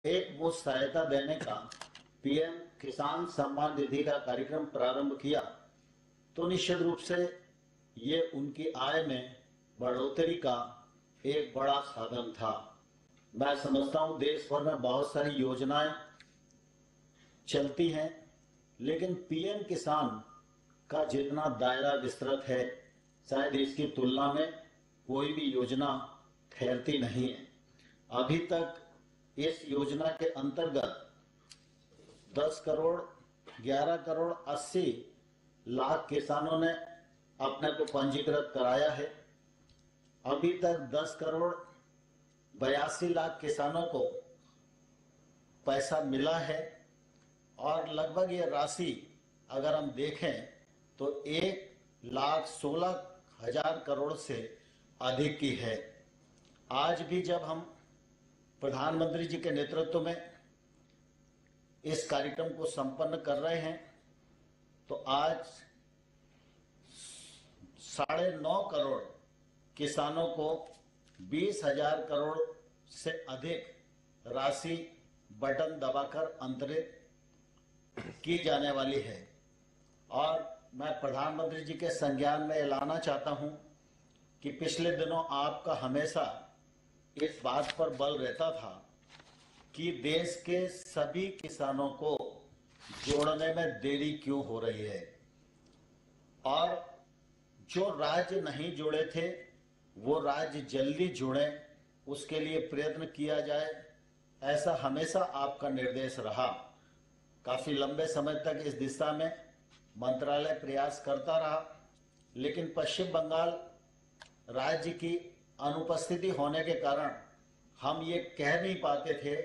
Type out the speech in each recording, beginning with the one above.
एक मुश्त सहायता देने का पीएम किसान सम्मान निधि का कार्यक्रम प्रारंभ किया तो निश्चित रूप से ये उनकी आय में बढ़ोतरी का एक बड़ा साधन था। मैं समझता हूं देश भर में बहुत सारी योजनाएं चलती हैं, लेकिन पीएम किसान का जितना दायरा विस्तृत है, शायद इसकी तुलना में कोई भी योजना ठहरती नहीं है। अभी तक इस योजना के अंतर्गत 10 करोड़ 11 करोड़ 80 लाख किसानों ने अपने को पंजीकृत कराया है। अभी तक 10 करोड़ 82 लाख किसानों को पैसा मिला है और लगभग ये राशि अगर हम देखें तो 1,16,000 करोड़ से अधिक की है। आज भी जब हम प्रधानमंत्री जी के नेतृत्व में इस कार्यक्रम को संपन्न कर रहे हैं तो आज 9.5 करोड़ किसानों को 20,000 करोड़ से अधिक राशि बटन दबाकर अंतरित की जाने वाली है। और मैं प्रधानमंत्री जी के संज्ञान में लाना चाहता हूं कि पिछले दिनों आपका हमेशा इस बात पर बल रहता था कि देश के सभी किसानों को जोड़ने में देरी क्यों हो रही है, और जो राज्य नहीं जुड़े थे वो राज्य जल्दी जुड़े, उसके लिए प्रयत्न किया जाए, ऐसा हमेशा आपका निर्देश रहा। काफी लंबे समय तक इस दिशा में मंत्रालय प्रयास करता रहा, लेकिन पश्चिम बंगाल राज्य की अनुपस्थिति होने के कारण हम ये कह नहीं पाते थे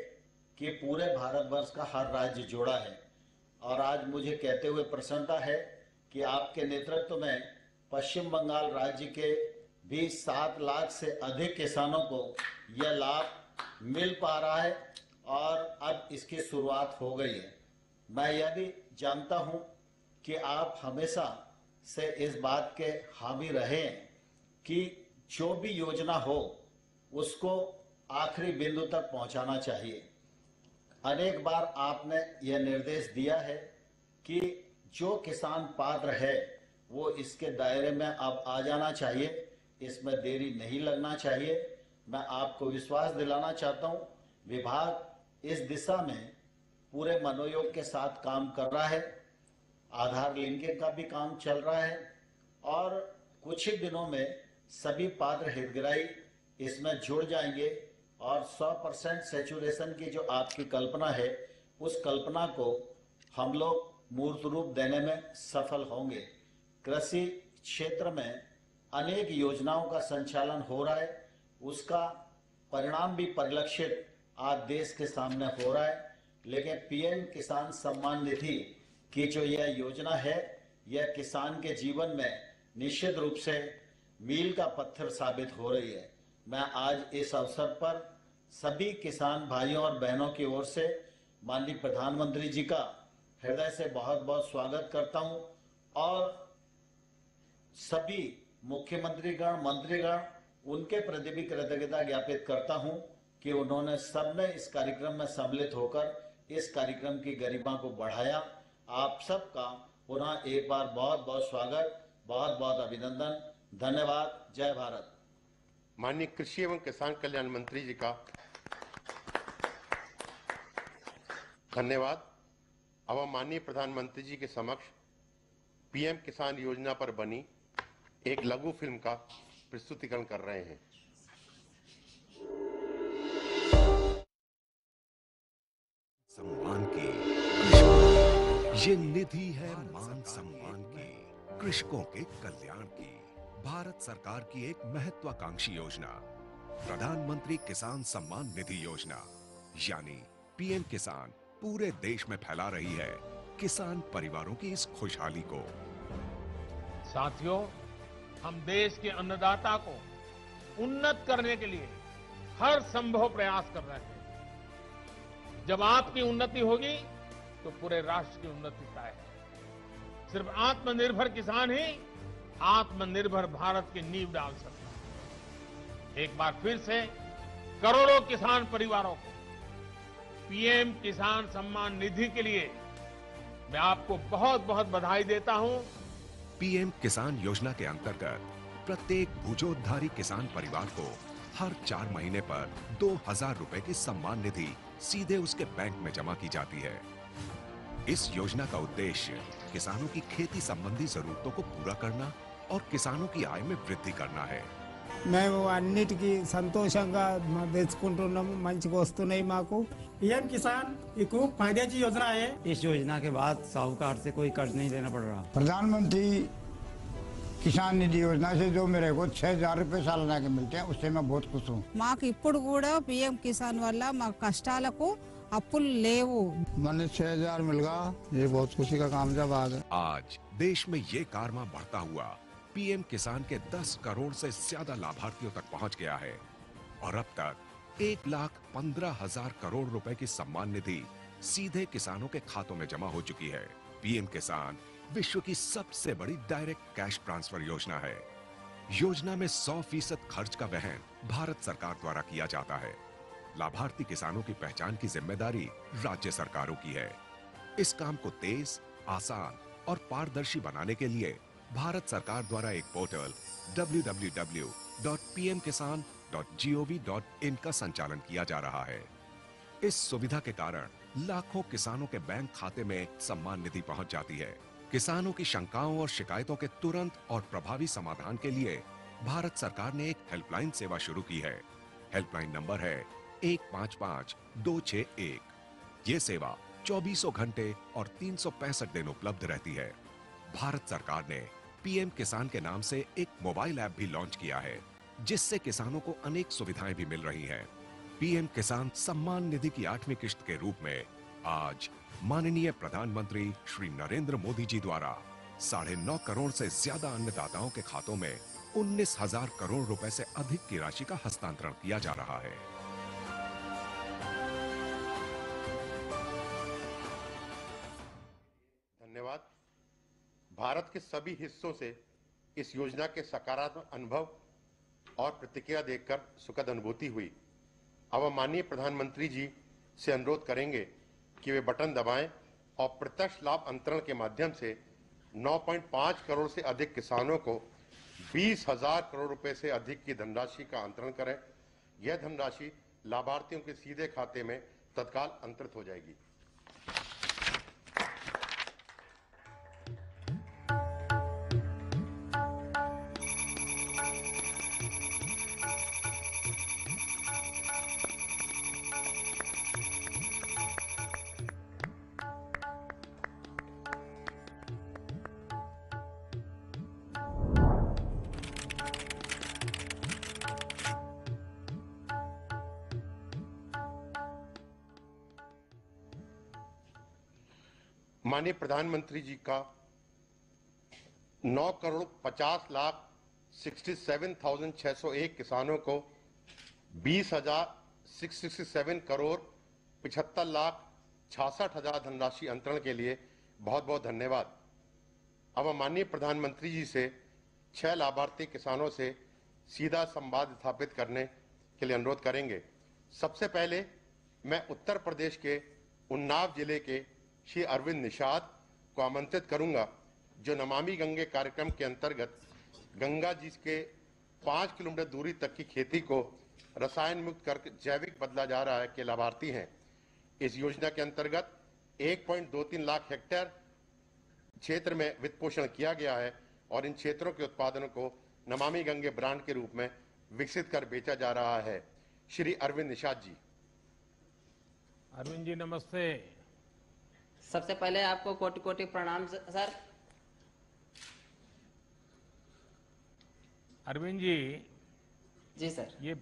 कि पूरे भारतवर्ष का हर राज्य जुड़ा है। और आज मुझे कहते हुए प्रसन्नता है कि आपके नेतृत्व में पश्चिम बंगाल राज्य के भी 7 लाख से अधिक किसानों को यह लाभ मिल पा रहा है और अब इसकी शुरुआत हो गई है। मैं यह भी जानता हूं कि आप हमेशा से इस बात के हामी रहे कि जो भी योजना हो उसको आखिरी बिंदु तक पहुंचाना चाहिए। अनेक बार आपने यह निर्देश दिया है कि जो किसान पात्र है वो इसके दायरे में अब आ जाना चाहिए, इसमें देरी नहीं लगना चाहिए। मैं आपको विश्वास दिलाना चाहता हूं, विभाग इस दिशा में पूरे मनोयोग के साथ काम कर रहा है। आधार लिंकिंग का भी काम चल रहा है और कुछ ही दिनों में सभी पात्र हितग्राही इसमें जुड़ जाएंगे और 100% सैचुरेशन की जो आपकी कल्पना है उस कल्पना को हम लोग मूर्त रूप देने में सफल होंगे। कृषि क्षेत्र में अनेक योजनाओं का संचालन हो रहा है, उसका परिणाम भी परिलक्षित आज देश के सामने हो रहा है। लेकिन पीएम किसान सम्मान निधि की जो यह योजना है, यह किसान के जीवन में निश्चित रूप से मील का पत्थर साबित हो रही है। मैं आज इस अवसर पर सभी किसान भाइयों और बहनों की ओर से माननीय प्रधानमंत्री जी का हृदय से बहुत बहुत स्वागत करता हूं और सभी मुख्यमंत्रीगण, मंत्रीगण, उनके प्रति भी कृतज्ञता ज्ञापित करता हूं कि उन्होंने सबने इस कार्यक्रम में सम्मिलित होकर इस कार्यक्रम की गरिमा को बढ़ाया। आप सबका पुनः एक बार बहुत बहुत स्वागत, बहुत बहुत अभिनंदन, धन्यवाद। जय भारत। माननीय कृषि एवं किसान कल्याण मंत्री जी का धन्यवाद। अब हम माननीय प्रधानमंत्री जी के समक्ष पीएम किसान योजना पर बनी एक लघु फिल्म का प्रस्तुतिकरण कर रहे हैं। सम्मान की ये निधि है मान सम्मान की, कृषकों के कल्याण की। भारत सरकार की एक महत्वाकांक्षी योजना प्रधानमंत्री किसान सम्मान निधि योजना यानी पीएम किसान पूरे देश में फैला रही है किसान परिवारों की इस खुशहाली को। साथियों, हम देश के अन्नदाता को उन्नत करने के लिए हर संभव प्रयास कर रहे हैं। जब आपकी उन्नति होगी तो पूरे राष्ट्र की उन्नति तय है। सिर्फ आत्मनिर्भर किसान ही आत्मनिर्भर भारत की नींव डाल सकता है। एक बार फिर से करोड़ों किसान परिवारों को पीएम किसान सम्मान निधि के लिए मैं आपको बहुत बहुत बधाई देता हूं। पीएम किसान योजना के अंतर्गत प्रत्येक भूजोद्धारी किसान परिवार को हर 4 महीने पर 2,000 रुपए की सम्मान निधि सीधे उसके बैंक में जमा की जाती है। इस योजना का उद्देश्य किसानों की खेती संबंधी जरूरतों को पूरा करना और किसानों की आय में वृद्धि करना है। మేము అన్నిటికీ సంతోషంగా తెచ్చుకుంటున్నాము, మంచిగా వస్తున్నాయి మాకు। पीएम किसान ये खूब फायद्याची योजना आहे। इस योजना के बाद साहूकार से कोई कर्ज नहीं लेना पड़ रहा। प्रधानमंत्री किसान निधि योजना से जो मेरे को 6,000 रुपए सालाना के मिलते हैं, उससे मैं बहुत खुश हूँ। మాకు ఇప్పుడు కూడా పీఎం కిసాన్ వల్ల మా కష్టాలకు అప్పులు లేవు। मैंने 6,000 मिल गया, ये बहुत खुशी का काम जब आ गया। आज देश में ये कारवां बढ़ता हुआ पीएम किसान के 10 करोड़ से ज्यादा लाभार्थियों तक पहुंच गया है और अब तक 1,15,000 करोड़ रुपए की सम्मान निधि सीधे किसानों के खातों में जमा हो चुकी है। पीएम किसान विश्व की सबसे बड़ी डायरेक्ट कैश ट्रांसफर योजना है। योजना में 100% खर्च का वहन भारत सरकार द्वारा किया जाता है। लाभार्थी किसानों की पहचान की जिम्मेदारी राज्य सरकारों की है। इस काम को तेज, आसान और पारदर्शी बनाने के लिए भारत सरकार द्वारा एक पोर्टल www.pmkisan.gov.in का संचालन किया जा रहा है। इस सुविधा के कारण लाखों किसानों के बैंक खाते में सम्मान निधि पहुंच जाती है। किसानों की शंकाओं और शिकायतों के तुरंत और प्रभावी समाधान के लिए भारत सरकार ने एक हेल्पलाइन सेवा शुरू की है। हेल्पलाइन नंबर है 155-261। ये सेवा 24 घंटे और 365 दिन उपलब्ध रहती है। भारत सरकार ने पीएम किसान के नाम से एक मोबाइल ऐप भी लॉन्च किया है, जिससे किसानों को अनेक सुविधाएं भी मिल रही हैं। पीएम किसान सम्मान निधि की 8वीं किश्त के रूप में आज माननीय प्रधानमंत्री श्री नरेंद्र मोदी जी द्वारा 9.5 करोड़ से ज्यादा अन्नदाताओं के खातों में 19,000 करोड़ रुपए से अधिक की राशि का हस्तांतरण किया जा रहा है। धन्यवाद। भारत के सभी हिस्सों से इस योजना के सकारात्मक अनुभव और प्रतिक्रिया देखकर सुखद अनुभूति हुई। अब हम माननीय प्रधानमंत्री जी से अनुरोध करेंगे कि वे बटन दबाएं और प्रत्यक्ष लाभ अंतरण के माध्यम से 9.5 करोड़ से अधिक किसानों को 20,000 करोड़ रुपए से अधिक की धनराशि का अंतरण करें। यह धनराशि लाभार्थियों के सीधे खाते में तत्काल अंतरित हो जाएगी। माननीय प्रधानमंत्री जी का 9,50,67,601 किसानों को 20,667 करोड़ 75,66,000 धनराशि अंतरण के लिए बहुत बहुत धन्यवाद। अब हम माननीय प्रधानमंत्री जी से 6 लाभार्थी किसानों से सीधा संवाद स्थापित करने के लिए अनुरोध करेंगे। सबसे पहले मैं उत्तर प्रदेश के उन्नाव जिले के श्री अरविंद निषाद को आमंत्रित करूंगा, जो नमामि गंगे कार्यक्रम के अंतर्गत गंगा जी के 5 किलोमीटर दूरी तक की खेती को रसायन मुक्त कर जैविक बदला जा रहा है के लाभार्थी हैं। इस योजना के अंतर्गत 1.23 लाख हेक्टेयर क्षेत्र में वित्त पोषण किया गया है और इन क्षेत्रों के उत्पादनों को नमामि गंगे ब्रांड के रूप में विकसित कर बेचा जा रहा है। श्री अरविंद निषाद जी। अरविंद जी नमस्ते। सबसे पहले आपको कोटि कोटि प्रणाम सर। अरविंद जी जी सर। ये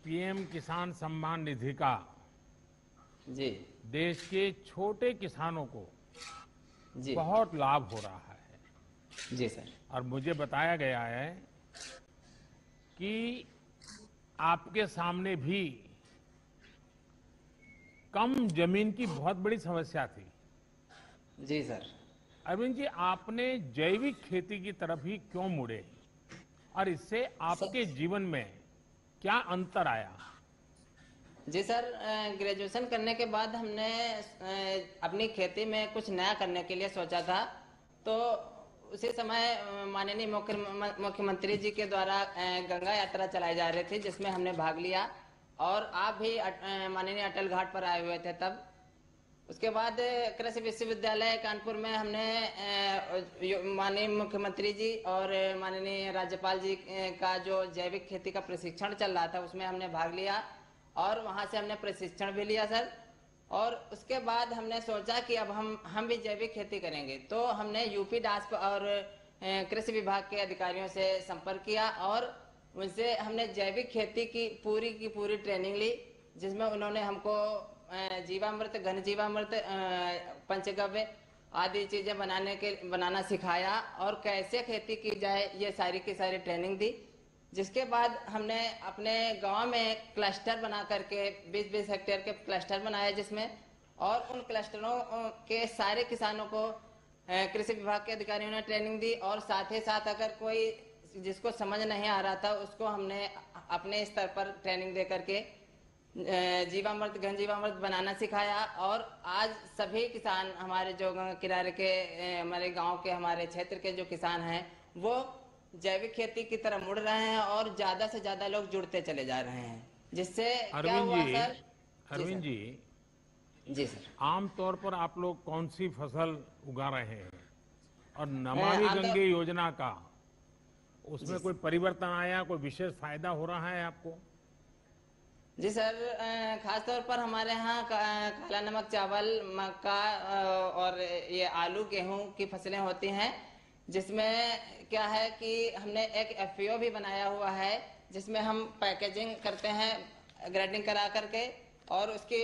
पीएम किसान सम्मान निधि का जी देश के छोटे किसानों को जी बहुत लाभ हो रहा है। जी सर। और मुझे बताया गया है कि आपके सामने भी कम जमीन की बहुत बड़ी समस्या थी। जी सर। अरविंद जी, आपने जैविक खेती की तरफ ही क्यों मुड़े और इससे आपके जीवन में क्या अंतर आया? जी सर, ग्रेजुएशन करने के बाद हमने अपनी खेती में कुछ नया करने के लिए सोचा था। तो उसी समय माननीय मुख्यमंत्री जी के द्वारा गंगा यात्रा चलाई जा रही थी, जिसमें हमने भाग लिया और आप भी माननीय अटल घाट पर आए हुए थे तब। उसके बाद कृषि विश्वविद्यालय कानपुर में हमने माननीय मुख्यमंत्री जी और माननीय राज्यपाल जी का जो जैविक खेती का प्रशिक्षण चल रहा था उसमें हमने भाग लिया और वहां से हमने प्रशिक्षण भी लिया सर। और उसके बाद हमने सोचा कि अब हम भी जैविक खेती करेंगे, तो हमने यूपी डास्प और कृषि विभाग के अधिकारियों से संपर्क किया और उनसे हमने जैविक खेती की पूरी ट्रेनिंग ली, जिसमें उन्होंने हमको जीवामृत, घन जीवामृत, पंचगव्य आदि चीजें बनाना सिखाया और कैसे खेती की जाए ये सारी की सारी ट्रेनिंग दी। जिसके बाद हमने अपने गांव में क्लस्टर बना करके 20-20 हेक्टेयर के क्लस्टर बनाए, जिसमें और उन क्लस्टरों के सारे किसानों को कृषि विभाग के अधिकारियों ने ट्रेनिंग दी और साथ ही साथ अगर कोई जिसको समझ नहीं आ रहा था उसको हमने अपने स्तर पर ट्रेनिंग दे करके जीवामृत, घन जीवामृत बनाना सिखाया। और आज सभी किसान हमारे जो किनारे के हमारे गांव के हमारे क्षेत्र के जो किसान हैं वो जैविक खेती की तरफ मुड़ रहे हैं और ज्यादा से ज्यादा लोग जुड़ते चले जा रहे हैं, जिससे क्या हुआ सर? अरविंद जी सर, आमतौर पर आप लोग कौन सी फसल उगा रहे हैं और नमामि गंगे योजना का उसमें कोई परिवर्तन आया, कोई विशेष फायदा हो रहा है आपको? जी सर, खासतौर पर हमारे यहाँ काला नमक चावल, मक्का और ये आलू, गेहूं की फसलें होती हैं, जिसमें क्या है कि हमने एक FPO भी बनाया हुआ है, जिसमें हम पैकेजिंग करते हैं ग्रेडिंग करा करके और उसकी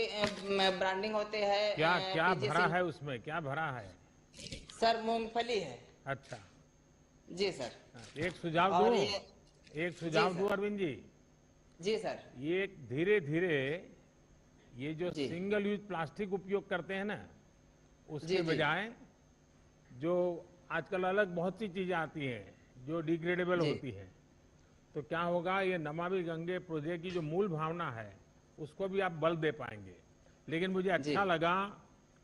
ब्रांडिंग होती है। क्या भरा है उसमें, क्या भरा है? सर मूंगफली है। अच्छा जी सर, एक सुझाव दूं अरविंद जी। जी सर, ये धीरे धीरे ये जो सिंगल यूज प्लास्टिक उपयोग करते हैं ना, उसके बजाय जो आजकल अलग बहुत सी चीजें आती हैं जो डिग्रेडेबल होती है, तो क्या होगा, ये नमामि गंगे प्रोजेक्ट की जो मूल भावना है उसको भी आप बल दे पाएंगे। लेकिन मुझे अच्छा लगा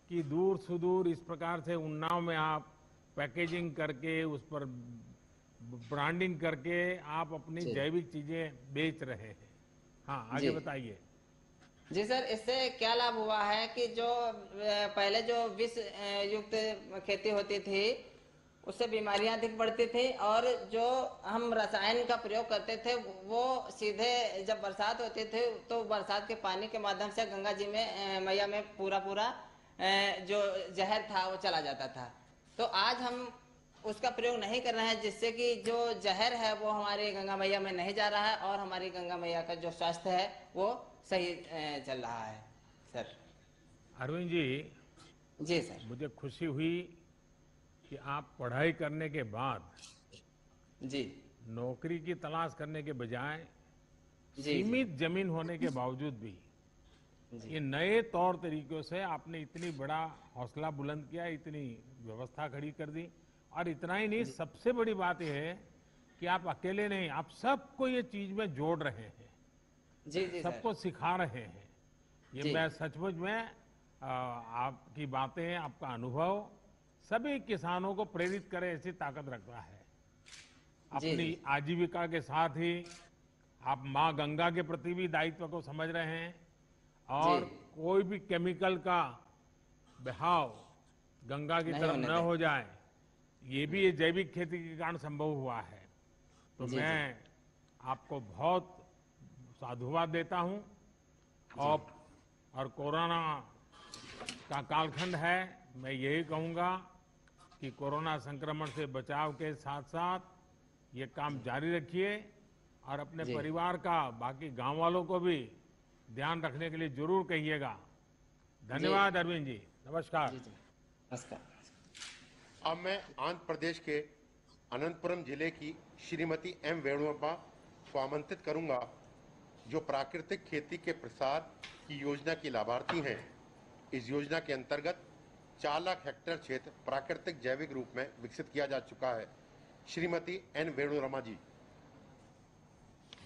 कि दूर सुदूर इस प्रकार से उन्नाव में आप पैकेजिंग करके उस पर ब्रांडिंग करके आप अपनी जैविक चीजें बेच रहे हैं। हाँ, आगे बताइए। जी सर, इससे क्या लाभ हुआ है कि जो पहले जो विष युक्त खेती होती थी उससे बीमारियां अधिक बढ़ती थी और जो हम रसायन का प्रयोग करते थे वो सीधे जब बरसात होती थी तो बरसात के पानी के माध्यम से गंगा जी में मैया में पूरा जो जहर था वो चला जाता था। तो आज हम उसका प्रयोग नहीं कर रहे हैं, जिससे कि जो जहर है वो हमारी गंगा मैया में नहीं जा रहा है और हमारी गंगा मैया का जो स्वास्थ्य है वो सही चल रहा है। सर अरविंद जी सर, मुझे खुशी हुई कि आप पढ़ाई करने के बाद नौकरी की तलाश करने के बजाय सीमित जमीन होने के बावजूद भी ये नए तौर तरीकों से आपने इतनी बड़ा हौसला बुलंद किया, इतनी व्यवस्था खड़ी कर दी। और इतना ही नहीं, सबसे बड़ी बात यह है कि आप अकेले नहीं, आप सबको ये चीज में जोड़ रहे हैं, सबको सिखा रहे हैं। ये मैं सचमुच में आपकी बातें, आपका अनुभव सभी किसानों को प्रेरित करे ऐसी ताकत रखता है। अपनी आजीविका के साथ ही आप माँ गंगा के प्रति भी दायित्व को समझ रहे हैं और कोई भी केमिकल का बहाव गंगा की तरफ न हो जाए, ये भी ये जैविक खेती के कारण संभव हुआ है। तो मैं आपको बहुत साधुवाद देता हूं। और कोरोना का कालखंड है, मैं यही कहूंगा कि कोरोना संक्रमण से बचाव के साथ साथ ये काम जारी रखिए और अपने परिवार का, बाकी गांव वालों को भी ध्यान रखने के लिए जरूर कहिएगा। धन्यवाद अरविंद जी, नमस्कार। नमस्कार। अब मैं आंध्र प्रदेश के अनंतपुरम जिले की श्रीमती M वेणुगोपाल को आमंत्रित करूंगा, जो प्राकृतिक खेती के प्रसार की योजना की लाभार्थी हैं। इस योजना के अंतर्गत 4 लाख हेक्टेयर क्षेत्र प्राकृतिक जैविक रूप में विकसित किया जा चुका है। श्रीमती N वेणुरमा जी।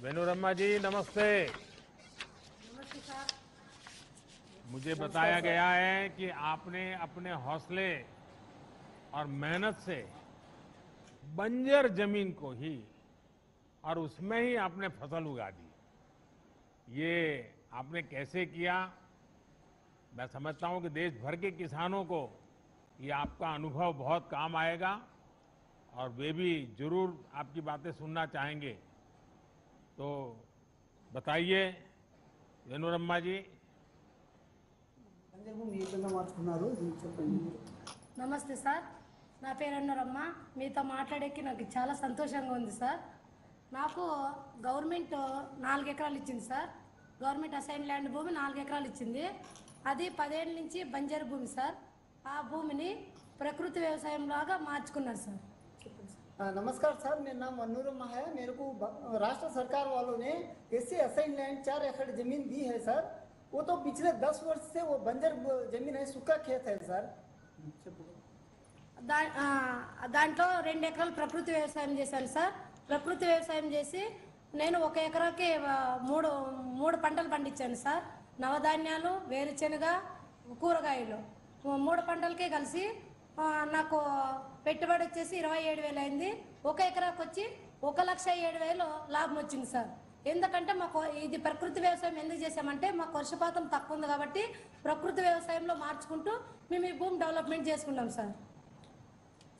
वेणुरमा जी नमस्ते। नमस्ते सर। मुझे बताया गया है कि आपने अपने हौसले और मेहनत से बंजर जमीन को ही और उसमें ही आपने फसल उगा दी। ये आपने कैसे किया? मैं समझता हूं कि देश भर के किसानों को ये आपका अनुभव बहुत काम आएगा और वे भी जरूर आपकी बातें सुनना चाहेंगे। तो बताइए वेणुरम्मा जी। నమస్తే సార్, నా పేరు అన్నరమ్మ. మీతో మాట్లాడేకి నాకు చాలా సంతోషంగా ఉంది సార్. నాకు గవర్నమెంట్ 4 ఎకరాలు ఇచ్చింది సార్. గవర్నమెంట్ అసైన్ ల్యాండ్ భూమి 4 ఎకరాలు ఇచ్చింది. అది 10 ఏళ్ళ నుంచి బంజరు భూమి సార్. ఆ భూమిని ప్రకృతి వ్యవసాయం లాగా మార్చుకున్నారు సార్. नमस्कार सर, मेरा नाम अनुरमा है। मेरे को राष्ट्र सरकार वालों ने एससी असाइन लैंड 4 एकड़ जमीन दी है सर। वो तो पिछले 10 वर्ष से वो बंजर जमीन है, सूखा खेत है सर। దాంట్లో 2 ఎకరాలు ప్రకృతి వ్యవసాయం చేశాను సార్. ప్రకృతి వ్యవసాయం చేసి నేను 1 ఎకరాకి మూడు పంటలు పండించాను సార్. నవధాన్యాలు, వేరుశెనగ, కూరగాయలు 3 పంటలకే కలిసి నాకు పెట్టుబడి వచ్చేసి 27,000 అయింది. 1 ఎకరాకి వచ్చి 1,07,000 లాభం వచ్చింది సార్. ఎందుకంటే మాకు ఇది ప్రకృతి వ్యవసాయం ఎందుకు చేసామంటే మాకు వర్షపాతం తక్కువ ఉంది కాబట్టి ప్రకృతి వ్యవసాయంలో మార్చుకుంటూ మేము ఈ భూమి డెవలప్మెంట్ చేసుకున్నాం సార్.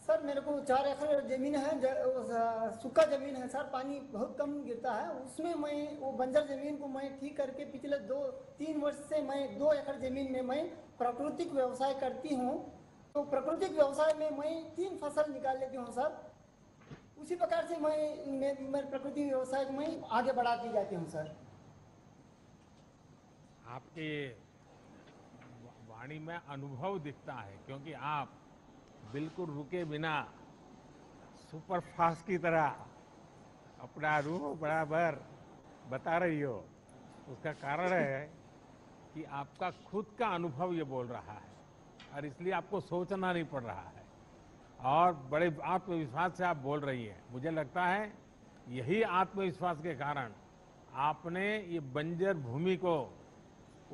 सर मेरे को 4 एकड़ जमीन है, सूखा जमीन है सर, पानी बहुत कम गिरता है उसमें। मैं वो बंजर जमीन को मैं ठीक करके पिछले 2-3 वर्ष से मैं 2 एकड़ जमीन में मैं प्राकृतिक व्यवसाय करती हूँ। तो प्राकृतिक व्यवसाय में मैं 3 फसल निकाल लेती हूँ सर। उसी प्रकार से मैं प्रकृति व्यवसाय में आगे बढ़ाती जाती हूँ सर। आपके वाणी में अनुभव दिखता है क्योंकि आप बिल्कुल रुके बिना सुपर फास्ट की तरह अपना रूह बराबर बता रही हो। उसका कारण है कि आपका खुद का अनुभव ये बोल रहा है और इसलिए आपको सोचना नहीं पड़ रहा है और बड़े आत्मविश्वास से आप बोल रही हैं। मुझे लगता है यही आत्मविश्वास के कारण आपने ये बंजर भूमि को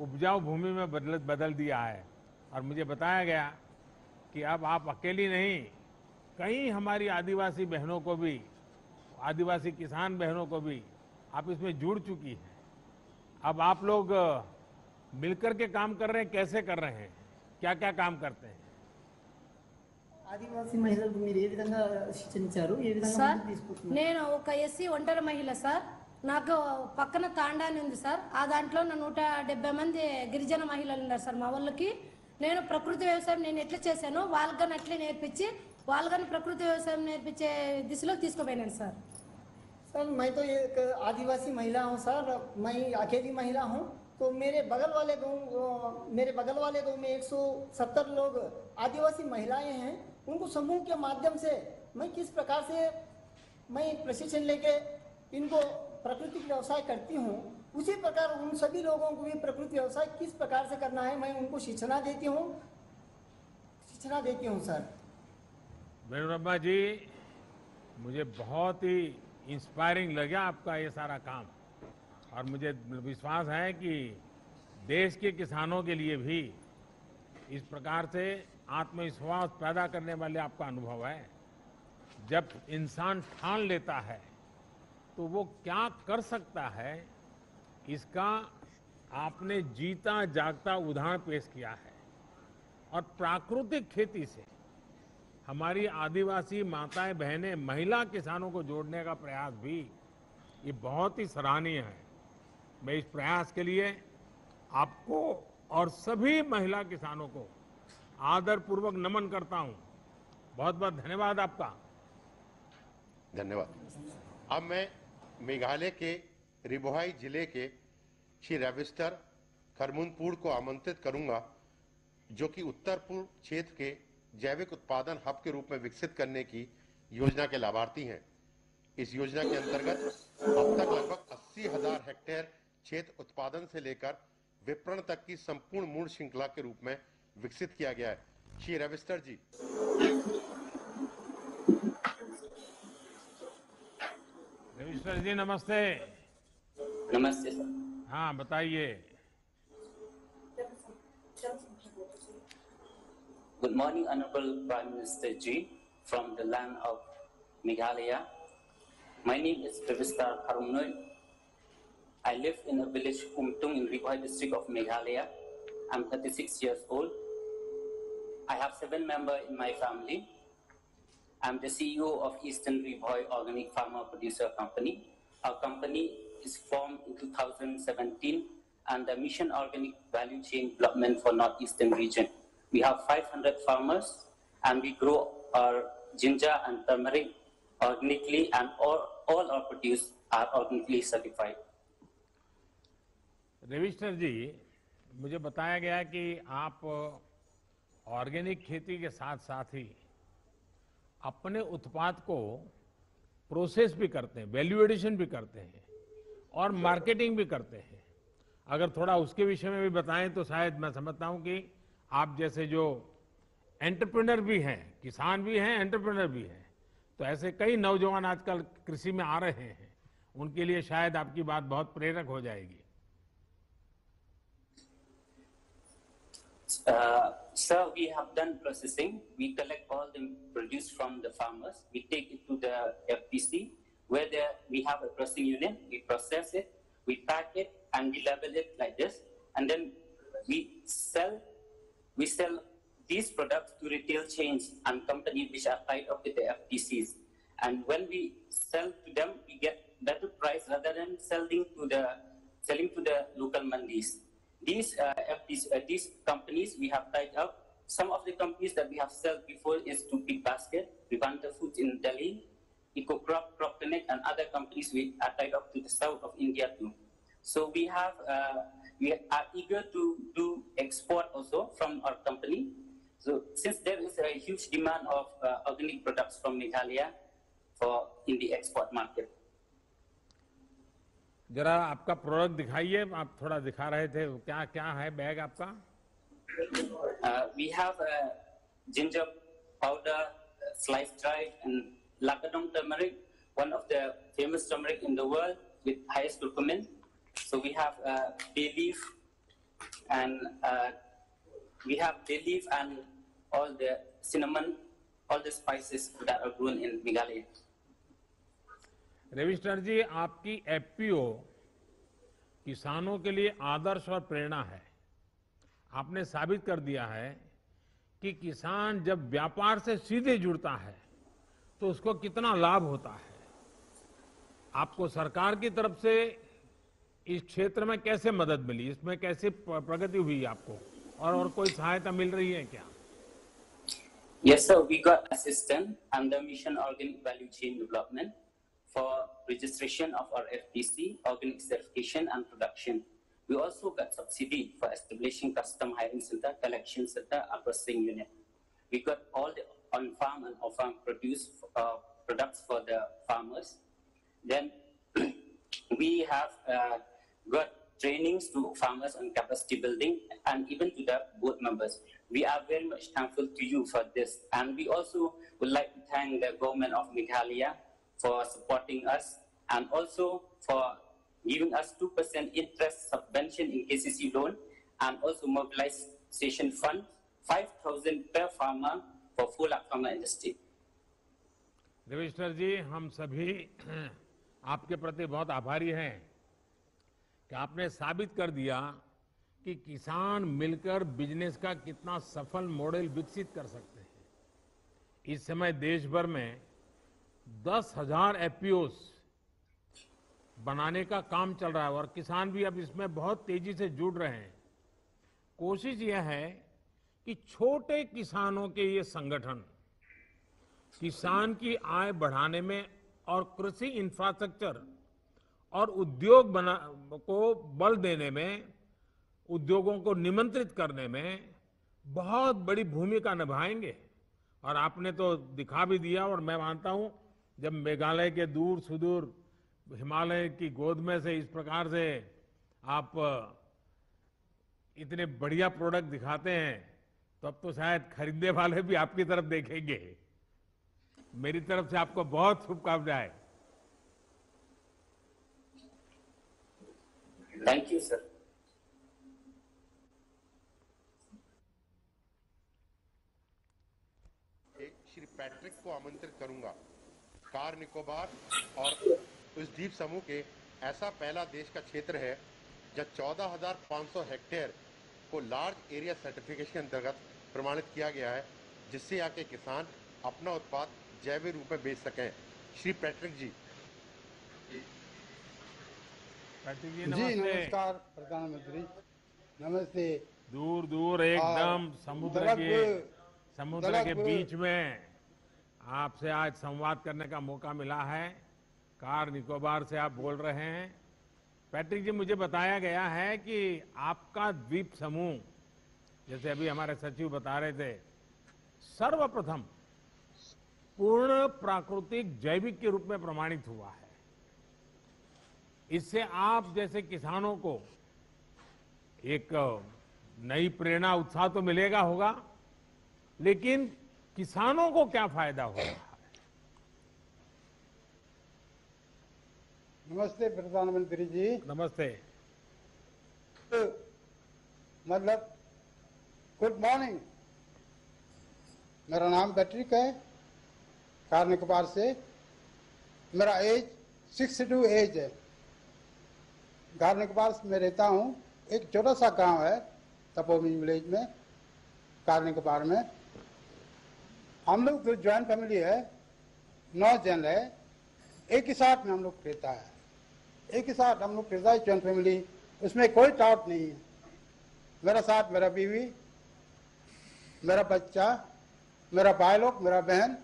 उपजाऊ भूमि में बदल दिया है। और मुझे बताया गया कि अब आप अकेली नहीं, कई हमारी आदिवासी बहनों को भी, आदिवासी किसान बहनों को भी आप इसमें जुड़ चुकी हैं। अब आप लोग मिलकर के काम कर रहे हैं, कैसे कर रहे हैं, क्या क्या काम करते हैं? ఆదివాసీ మహిళలకు మీరు ఏ విధంగా శిక్షణ ఇచ్చారు, ఏ విధంగా సార్ తీసుకుంటున్నారు? నేను ఒక ఎస్సీ ఒంటరి మహిళ సార్. నాకు పక్కన తాండాని ఉంది సార్. ఆ దాంట్లో 170 మంది గిరిజన మహిళలు ఉన్నారు సార్ మా వాళ్ళకి. నేను ప్రకృతి వ్యవసాయం నేను ఎట్లా చేశానో వాళ్ళకని అట్లే నేర్పించి వాళ్ళకని ప్రకృతి వ్యవసాయం నేర్పించే దిశలో తీసుకుపోయినాను సార్. सर मैं तो एक आदिवासी महिला हूँ सर, मैं अकेली महिला हूँ। तो मेरे बगल वाले गांव में 170 लोग आदिवासी महिलाएं हैं। उनको समूह के माध्यम से मैं किस प्रकार से मैं प्रशिक्षण लेके इनको प्राकृतिक व्यवसाय करती हूँ, उसी प्रकार उन सभी लोगों को भी प्रकृति व्यवसाय किस प्रकार से करना है मैं उनको शिक्षण देती हूँ सर। वेणुरम्मा जी, मुझे बहुत ही इंस्पायरिंग लगा आपका ये सारा काम और मुझे विश्वास है कि देश के किसानों के लिए भी इस प्रकार से आत्मविश्वास पैदा करने वाले आपका अनुभव है। जब इंसान ठान लेता है तो वो क्या कर सकता है, इसका आपने जीता जागता उदाहरण पेश किया है। और प्राकृतिक खेती से हमारी आदिवासी माताएं बहनें महिला किसानों को जोड़ने का प्रयास भी ये बहुत ही सराहनीय है। मैं इस प्रयास के लिए आपको और सभी महिला किसानों को आदरपूर्वक नमन करता हूं। बहुत बहुत धन्यवाद आपका। धन्यवाद। अब मैं मेघालय के रिबोहाई जिले के श्री रविस्टर खरमुनपुर को आमंत्रित करूंगा, जो कि उत्तर पूर्व क्षेत्र के जैविक उत्पादन हब के रूप में विकसित करने की योजना के लाभार्थी हैं। इस योजना के अंतर्गत अब तक लगभग 80,000 हेक्टेयर क्षेत्र उत्पादन से लेकर विपणन तक की संपूर्ण मूल श्रृंखला के रूप में विकसित किया गया है। श्री रविस्टर जी। रविस्टर जी नमस्ते। नमस्ते सर। हाँ बताइए। Good morning, Honorable Prime Minister Ji, from the land of Meghalaya. My name is Pravista Karunoi. I live in a village Kumtung in Ribhoi district of Meghalaya. I'm 36 years old. I have 7 members in my family. I'm the CEO of Eastern Ribhoi Organic Farmer Producer Company. Our company is formed in 2017 under Mission Organic Value Chain Development for Northeastern region. We have 500 farmers and we grow our ginger and turmeric organically, and all our produce are organically certified. Ravishankar जी, मुझे बताया गया कि आप organic खेती के साथ साथ ही अपने उत्पाद को प्रोसेस भी करते हैं, वैल्यू एडिशन भी करते हैं और मार्केटिंग भी करते हैं। अगर थोड़ा उसके विषय में भी बताएं तो शायद मैं समझता हूं कि आप जैसे जो एंटरप्रेन्योर भी हैं, किसान भी हैं, एंटरप्रेन्योर भी हैं, तो ऐसे कई नौजवान आजकल कृषि में आ रहे हैं, उनके लिए शायद आपकी बात बहुत प्रेरक हो जाएगी। Sir, we have done processing. We collect all the produce from the farmers. We take it to the FPC, where we have a processing unit. We process it, we pack it, and we label it like this. And then we sell these products to retail chains and companies which are tied up with the FPCs. And when we sell to them, we get better price rather than selling to the local mandis. These companies we have tied up. Some of the companies that we have sold before is to Big Basket, Vivanta Foods in Delhi, EcoCrop, CropConnect, and other companies we are tied up to the south of India too. So we are eager to do export also from our company. So since there is a huge demand of organic products from Meghalaya in the export market. जरा आपका product दिखाइए, आप थोड़ा दिखा रहे थे, क्या क्या है बैग आपका? We have ginger powder, sliced dried, and Lakadong turmeric, one of the famous turmeric in the world with highest curcumin. So we have bay leaf, and all the cinnamon, all the spices that are grown in Meghalaya. Ravishankar जी, आपकी FPO किसानों के लिए आदर्श और प्रेरणा है। आपने साबित कर दिया है कि किसान जब व्यापार से सीधे जुड़ता है तो उसको कितना लाभ होता है। आपको सरकार की तरफ से इस क्षेत्र में कैसे मदद मिली, इसमें कैसे प्रगति हुई आपको, और कोई सहायता मिल रही है क्या? Yes sir, we got assistance under Mission Organic Value Chain Development for registration of our FPC, organic certification and production. We also got subsidy for establishing custom hiring center, collection center, and processing unit. We got all the on-farm and off-farm products for the farmers. Then we have got trainings to farmers on capacity building and even to the board members. We are very much thankful to you for this. And we also would like to thank the government of Meghalaya for supporting us and also for giving us 2% interest subvention in KCC loan and also mobilization fund, 5,000 per farmer for 4 lakh farmer industry. Ravishankar जी, हम सभी आपके प्रति बहुत आभारी हैं कि आपने साबित कर दिया कि किसान मिलकर बिजनेस का कितना सफल मॉडल विकसित कर सकते हैं। इस समय देश भर में 10,000 एफपीओस बनाने का काम चल रहा है और किसान भी अब इसमें बहुत तेजी से जुड़ रहे हैं। कोशिश यह है कि छोटे किसानों के ये संगठन किसान की आय बढ़ाने में और कृषि इंफ्रास्ट्रक्चर और उद्योग को बल देने में, उद्योगों को निमंत्रित करने में बहुत बड़ी भूमिका निभाएंगे। और आपने तो दिखा भी दिया, और मैं मानता हूं जब मेघालय के दूर सुदूर हिमालय की गोद में से इस प्रकार से आप इतने बढ़िया प्रोडक्ट दिखाते हैं तो अब तो शायद खरीदने वाले भी आपकी तरफ देखेंगे। मेरी तरफ से आपको बहुत शुभकामनाएं। Thank you, sir. Shri Patrick को आमंत्रित करूंगा। कार निकोबार और उस द्वीप समूह के ऐसा पहला देश का क्षेत्र है जहां 14,500 हेक्टेयर को लार्ज एरिया सर्टिफिकेशन के अंतर्गत प्रमाणित किया गया है, जिससे यहाँ के किसान अपना उत्पाद जैविक रूप में बेच सकें। श्री पैट्रिक जी। पैट्रिक जी जी नमस्कार प्रधानमंत्री, नमस्ते। दूर दूर एकदम समुद्र के बीच में आपसे आज संवाद करने का मौका मिला है। कार निकोबार से आप बोल रहे हैं। पैट्रिक जी, मुझे बताया गया है कि आपका द्वीप समूह, जैसे अभी हमारे सचिव बता रहे थे, सर्वप्रथम पूर्ण प्राकृतिक जैविक के रूप में प्रमाणित हुआ है। इससे आप जैसे किसानों को एक नई प्रेरणा, उत्साह तो मिलेगा होगा, लेकिन किसानों को क्या फायदा हो रहा है? नमस्ते प्रधानमंत्री जी। नमस्ते। मतलब गुड मॉर्निंग। मेरा नाम पैट्रिक है, कार निकोबार से। मेरा एज 62 एज है। कार निकोबार में रहता हूँ। एक छोटा सा गांव है तपोमी विलेज में, कार निकोबार में। हम लोग जो ज्वाइंट फैमिली है, 9 जन है। एक ही साथ में हम लोग रहता है, एक ही साथ हम लोग रहता है, ज्वाइंट फैमिली। उसमें कोई डाउट नहीं है। मेरा साथ मेरा बीवी, मेरा बच्चा, मेरा भाई लोग, मेरा बहन,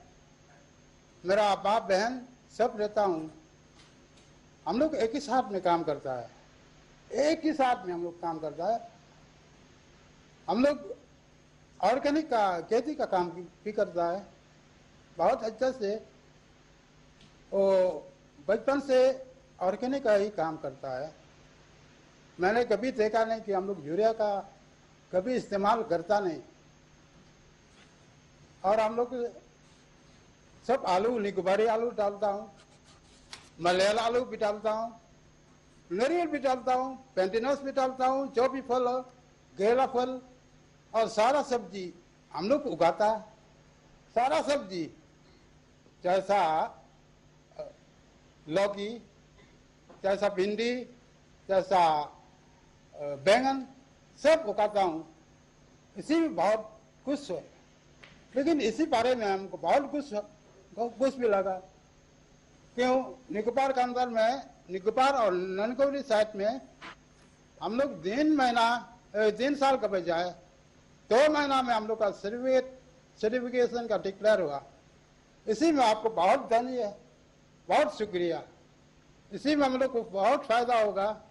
मेरा बाप बहन सब रहता हूँ। हम लोग एक ही साथ में काम करता है, एक ही साथ में हम लोग काम करता है। हम लोग ऑर्गेनिक का खेती का काम भी करता है बहुत अच्छा से। वो बचपन से ऑर्गेनिक का ही काम करता है। मैंने कभी देखा नहीं कि हम लोग यूरिया का कभी इस्तेमाल करता नहीं। और हम लोग सब आलू, निकोबारी आलू डालता हूँ, मलयाला आलू भी डालता हूँ, नारियल भी डालता हूँ, पेंटिनस भी डालता हूँ, जो भी फल हो, गेला फल और सारा सब्जी हम लोग उगाता है। सारा सब्जी जैसा लौकी, जैसा भिंडी, जैसा बैंगन सब उगाता हूँ। इसी में बहुत खुश है। लेकिन इसी बारे में हमको बहुत कुछ भी लगा। क्यों? निकोबार के अंदर में, निकोबार और ननकोबरी साइड में हम लोग 3 साल का बजाय 2 महीना में हम लोग का सर्टिफिकेशन का डिक्लेयर हुआ। इसी में आपको बहुत धन्य है, बहुत शुक्रिया। इसी में हम लोग को बहुत फायदा होगा।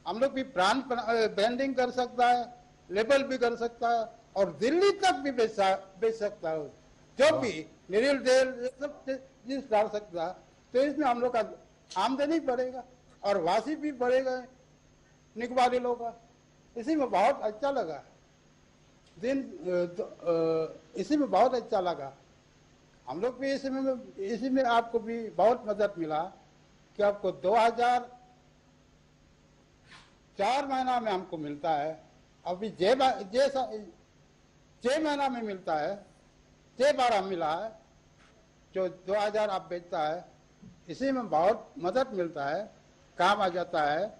हम लोग भी ब्रांडिंग कर सकता है, लेबल भी कर सकता है और दिल्ली तक भी बेच सकता है। जो भी नारियल तेल सब चीज डाल सकता है। तो इसमें हम लोग का आमदनी बढ़ेगा और वासी भी बढ़ेगा निकोबारी लोग का। इसी में बहुत अच्छा लगा। इसी में बहुत अच्छा लगा। हम लोग भी इसी में आपको भी बहुत मदद मिला कि आपको 2004 महीना में हमको मिलता है। अभी 6 महीना में मिलता है, 6 बार हम मिला है। जो 2000 आप बेचता है, इसी में बहुत मदद मिलता है, काम आ जाता है।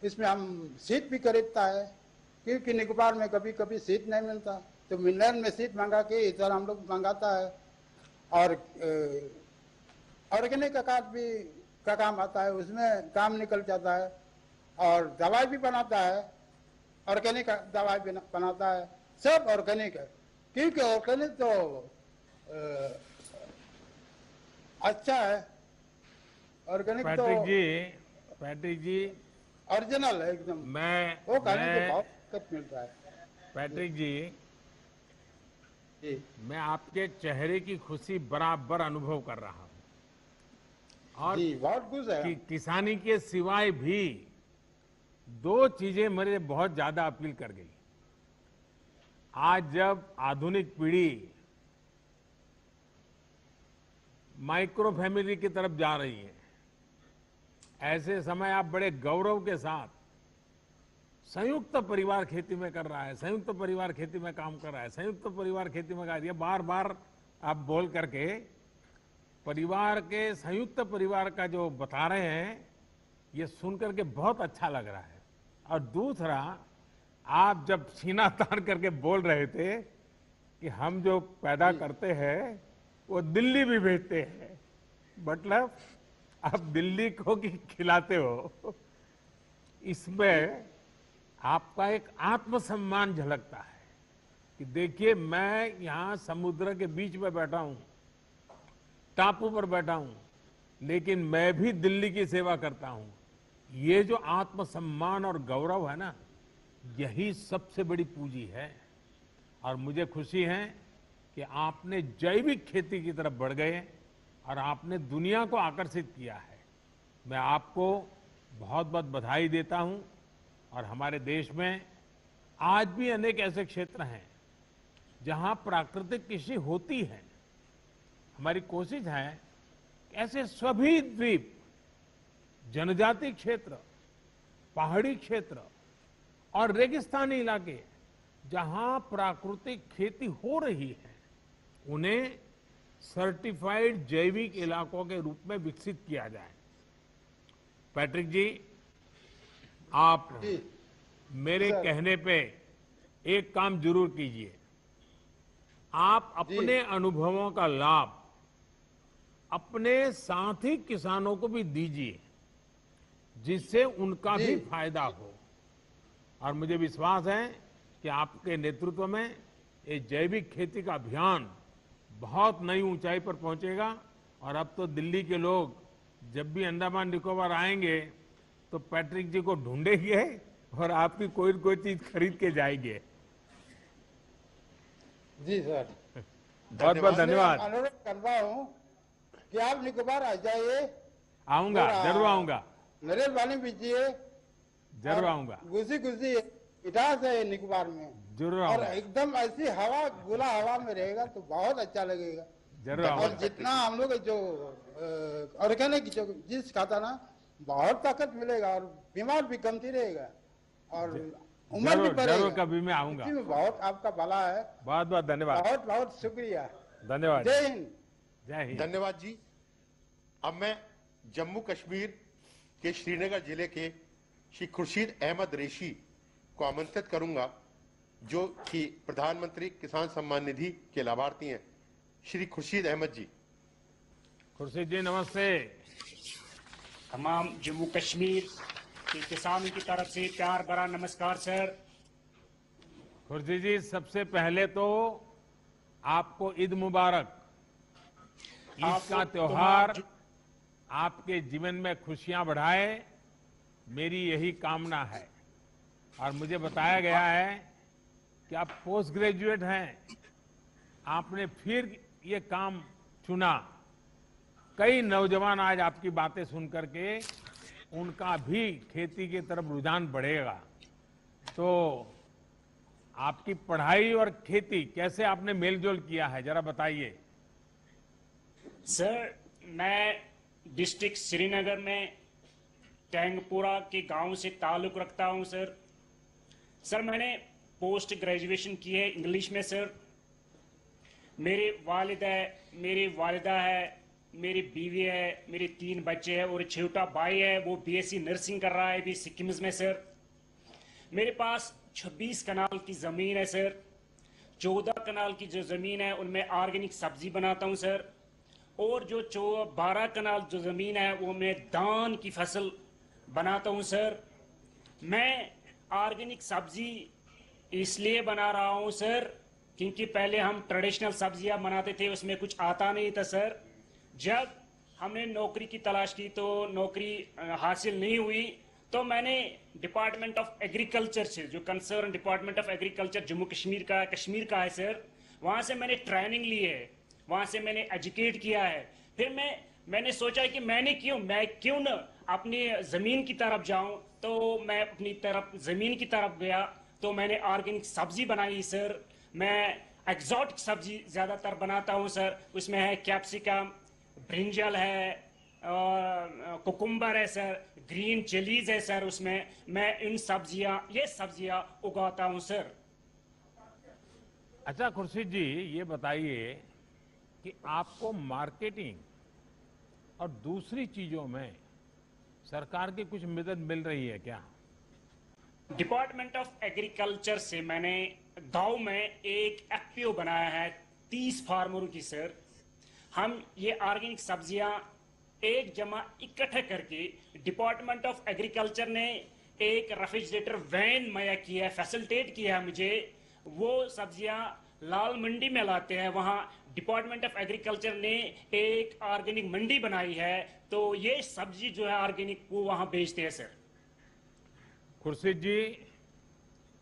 इसमें हम सीट भी खरीदता है, क्योंकि निकोबार में कभी कभी सीट नहीं मिलता, तो मिलर में सीट मंगा के इधर हम लोग मंगाता है। और ऑर्गेनिक का कार्ड भी का काम आता है, उसमें काम निकल जाता है। और दवाई भी बनाता है, ऑर्गेनिक दवाई भी बनाता है। सब ऑर्गेनिक है, क्योंकि ऑर्गेनिक तो अच्छा है। ऑर्गेनिक तो पैट्रिक जी ओरिजिनल है एकदम। वो खाने को बहुत दिक्कत मिलता है। पैट्रिक जी, मैं आपके चेहरे की खुशी बराबर अनुभव कर रहा हूँ। और बहुत खुश है। किसानी के सिवाय भी 2 चीजें मेरे बहुत ज्यादा अपील कर गई। आज जब आधुनिक पीढ़ी माइक्रो फैमिली की तरफ जा रही है, ऐसे समय आप बड़े गौरव के साथ संयुक्त परिवार खेती में कर रहा है, संयुक्त परिवार खेती में काम कर रहा है, संयुक्त परिवार खेती में कर रहा है। बार बार आप बोल करके परिवार के संयुक्त परिवार का जो बता रहे हैं, ये सुन करके बहुत अच्छा लग रहा है। और दूसरा, आप जब सीना तान करके बोल रहे थे कि हम जो पैदा करते हैं वो दिल्ली भी भेजते हैं, मतलब आप दिल्ली को की खिलाते हो, इसमें आपका एक आत्मसम्मान झलकता है कि देखिए मैं यहाँ समुद्र के बीच में बैठा हूँ, टापू पर बैठा हूँ, लेकिन मैं भी दिल्ली की सेवा करता हूँ। ये जो आत्मसम्मान और गौरव है ना, यही सबसे बड़ी पूंजी है। और मुझे खुशी है कि आपने जैविक खेती की तरफ बढ़ गए और आपने दुनिया को आकर्षित किया है। मैं आपको बहुत बहुत बधाई देता हूं। और हमारे देश में आज भी अनेक ऐसे क्षेत्र हैं जहां प्राकृतिक कृषि होती है। हमारी कोशिश है कि ऐसे सभी द्वीप, जनजाति क्षेत्र, पहाड़ी क्षेत्र और रेगिस्तानी इलाके जहां प्राकृतिक खेती हो रही है, उन्हें सर्टिफाइड जैविक इलाकों के रूप में विकसित किया जाए। पैट्रिक जी, आप मेरे कहने पे एक काम जरूर कीजिए। आप अपने अनुभवों का लाभ अपने साथी किसानों को भी दीजिए, जिससे उनका भी फायदा हो। और मुझे विश्वास है कि आपके नेतृत्व में ये जैविक खेती का अभियान बहुत नई ऊंचाई पर पहुंचेगा। और अब तो दिल्ली के लोग जब भी अंडमान निकोबार आएंगे तो पैट्रिक जी को ढूंढेंगे और आपकी कोई न कोई चीज खरीद के जाएंगे। जी सर, बहुत बहुत धन्यवाद। अनुरोध कर रहा हूँ कि आप निकोबार आ जाइए। आऊंगा, जरूर आऊंगा। नरेश वाली बीजिए, जरूर आऊंगा। गुजी गुजी इटास है निकोबार में, जरूर और आऊंगा। एकदम ऐसी हवा, खुला हवा में रहेगा तो बहुत अच्छा लगेगा। जरूर और आऊंगा। जितना हम लोग जो ऑर्गेनिक जो चीज खाता ना, बहुत ताकत मिलेगा और बीमार भी कमती रहेगा और उम्र भी जरूर बढ़ेगा। कभी मैं आऊंगा। इसी में बहुत आपका भला है। बहुत बहुत धन्यवाद। बहुत बहुत शुक्रिया। धन्यवाद। जय हिंद। जय हिंद। धन्यवाद जी। अब मैं जम्मू कश्मीर के श्रीनगर जिले के श्री खुर्शीद अहमद रेशी को आमंत्रित करूंगा, जो कि प्रधानमंत्री किसान सम्मान निधि के लाभार्थी हैं। श्री खुर्शीद अहमद जी। खुर्शीद जी नमस्ते। तमाम जम्मू कश्मीर के किसानों की तरफ से प्यार भरा नमस्कार सर। खुर्शीद जी, सबसे पहले तो आपको ईद मुबारक। ईद का त्योहार आपके जीवन में खुशियां बढ़ाए, मेरी यही कामना है। और मुझे बताया गया है कि आप पोस्ट ग्रेजुएट हैं, आपने फिर ये काम चुना। कई नौजवान आज आपकी बातें सुन करके उनका भी खेती की तरफ रुझान बढ़ेगा। तो आपकी पढ़ाई और खेती कैसे आपने मेलजोल किया है, जरा बताइए। सर, मैं डिस्ट्रिक्ट श्रीनगर में टैंगपुरा के गांव से ताल्लुक रखता हूं सर। सर, मैंने पोस्ट ग्रेजुएशन की है इंग्लिश में सर। मेरे वालिद है, मेरी वालिदा है, मेरी बीवी है, मेरे 3 बच्चे हैं और छोटा भाई है, वो बीएससी नर्सिंग कर रहा है अभी सिक्किम में सर। मेरे पास 26 कनाल की जमीन है सर। 14 कनाल की जो जमीन है उनमें ऑर्गेनिक सब्जी बनाता हूं सर। और जो 12 कनाल जो जमीन है वो मैं धान की फसल बनाता हूं सर। मैं ऑर्गेनिक सब्जी इसलिए बना रहा हूं सर क्योंकि पहले हम ट्रेडिशनल सब्जियां बनाते थे, उसमें कुछ आता नहीं था सर। जब हमने नौकरी की तलाश की तो नौकरी हासिल नहीं हुई, तो मैंने डिपार्टमेंट ऑफ एग्रीकल्चर से, जो concern department of agriculture Jammu Kashmir का है सर, वहां से मैंने ट्रेनिंग ली है, वहां से मैंने एजुकेट किया है। फिर मैंने सोचा कि मैं क्यों न अपनी जमीन की तरफ जाऊं, तो मैं अपनी तरफ जमीन की तरफ गया, तो मैंने ऑर्गेनिक सब्जी बनाई सर। मैं एक्सोटिक सब्जी ज्यादातर बनाता हूं सर। उसमें है कैप्सिकम, ब्रिंजल है, कुकुम्बर है सर, ग्रीन चिलीज है सर। उसमें मैं ये सब्जियां उगाता हूं सर। अच्छा खुर्शीद जी, ये बताइए कि आपको मार्केटिंग और दूसरी चीजों में सरकार की कुछ मदद मिल रही है क्या? डिपार्टमेंट ऑफ एग्रीकल्चर से मैंने गांव में एक एफपीओ बनाया है 30 फार्मरों की सर। हम ये ऑर्गेनिक सब्जियां एक जमा इकट्ठे करके डिपार्टमेंट ऑफ एग्रीकल्चर ने एक रेफ्रिजरेटर वैन मुहैया किया है, फैसिलिटेट किया है मुझे। वो सब्जियां लाल मंडी में लाते हैं, वहां डिपार्टमेंट ऑफ एग्रीकल्चर ने एक ऑर्गेनिक मंडी बनाई है, तो ये सब्जी जो है ऑर्गेनिक वो वहां बेचते हैं सर। खुर्शीद जी,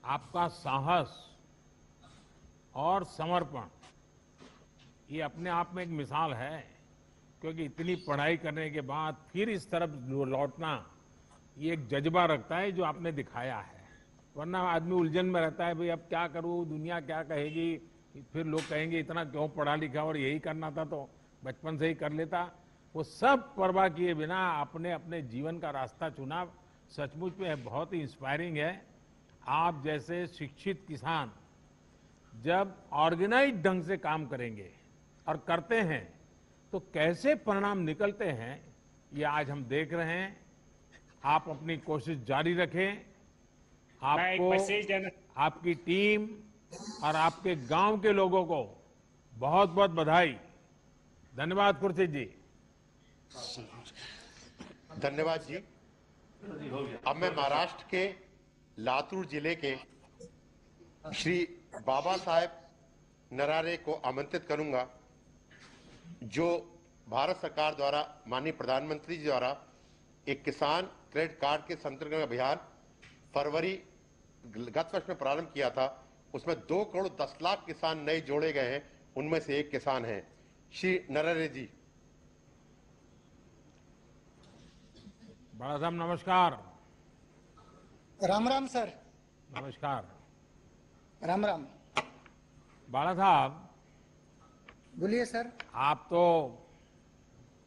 आपका साहस और समर्पण ये अपने आप में एक मिसाल है, क्योंकि इतनी पढ़ाई करने के बाद फिर इस तरफ लौटना ये एक जज्बा रखता है जो आपने दिखाया है। वरना आदमी उलझन में रहता है, भाई अब क्या करूं, दुनिया क्या कहेगी, फिर लोग कहेंगे इतना क्यों पढ़ा लिखा और यही करना था तो बचपन से ही कर लेता। वो सब परवाह किए बिना आपने अपने जीवन का रास्ता चुना, सचमुच में बहुत ही इंस्पायरिंग है। आप जैसे शिक्षित किसान जब ऑर्गेनाइज ढंग से काम करेंगे और करते हैं तो कैसे परिणाम निकलते हैं ये आज हम देख रहे हैं। आप अपनी कोशिश जारी रखें। आपको, आपकी टीम और आपके गांव के लोगों को बहुत बहुत बधाई। धन्यवाद खुर्शीद जी। धन्यवाद जी। अब मैं महाराष्ट्र के लातूर जिले के श्री बाबा साहेब नरारे को आमंत्रित करूंगा, जो भारत सरकार द्वारा माननीय प्रधानमंत्री जी द्वारा एक किसान क्रेडिट कार्ड के संतर्गत अभियान फरवरी गत वर्ष में प्रारंभ किया था। उसमें 2 करोड़ 10 लाख किसान नए जोड़े गए हैं, उनमें से एक किसान हैं श्री नरहरे जी। बड़ा साहब नमस्कार। राम राम सर। नमस्कार। राम राम। बाला साहब बोलिए सर। आप तो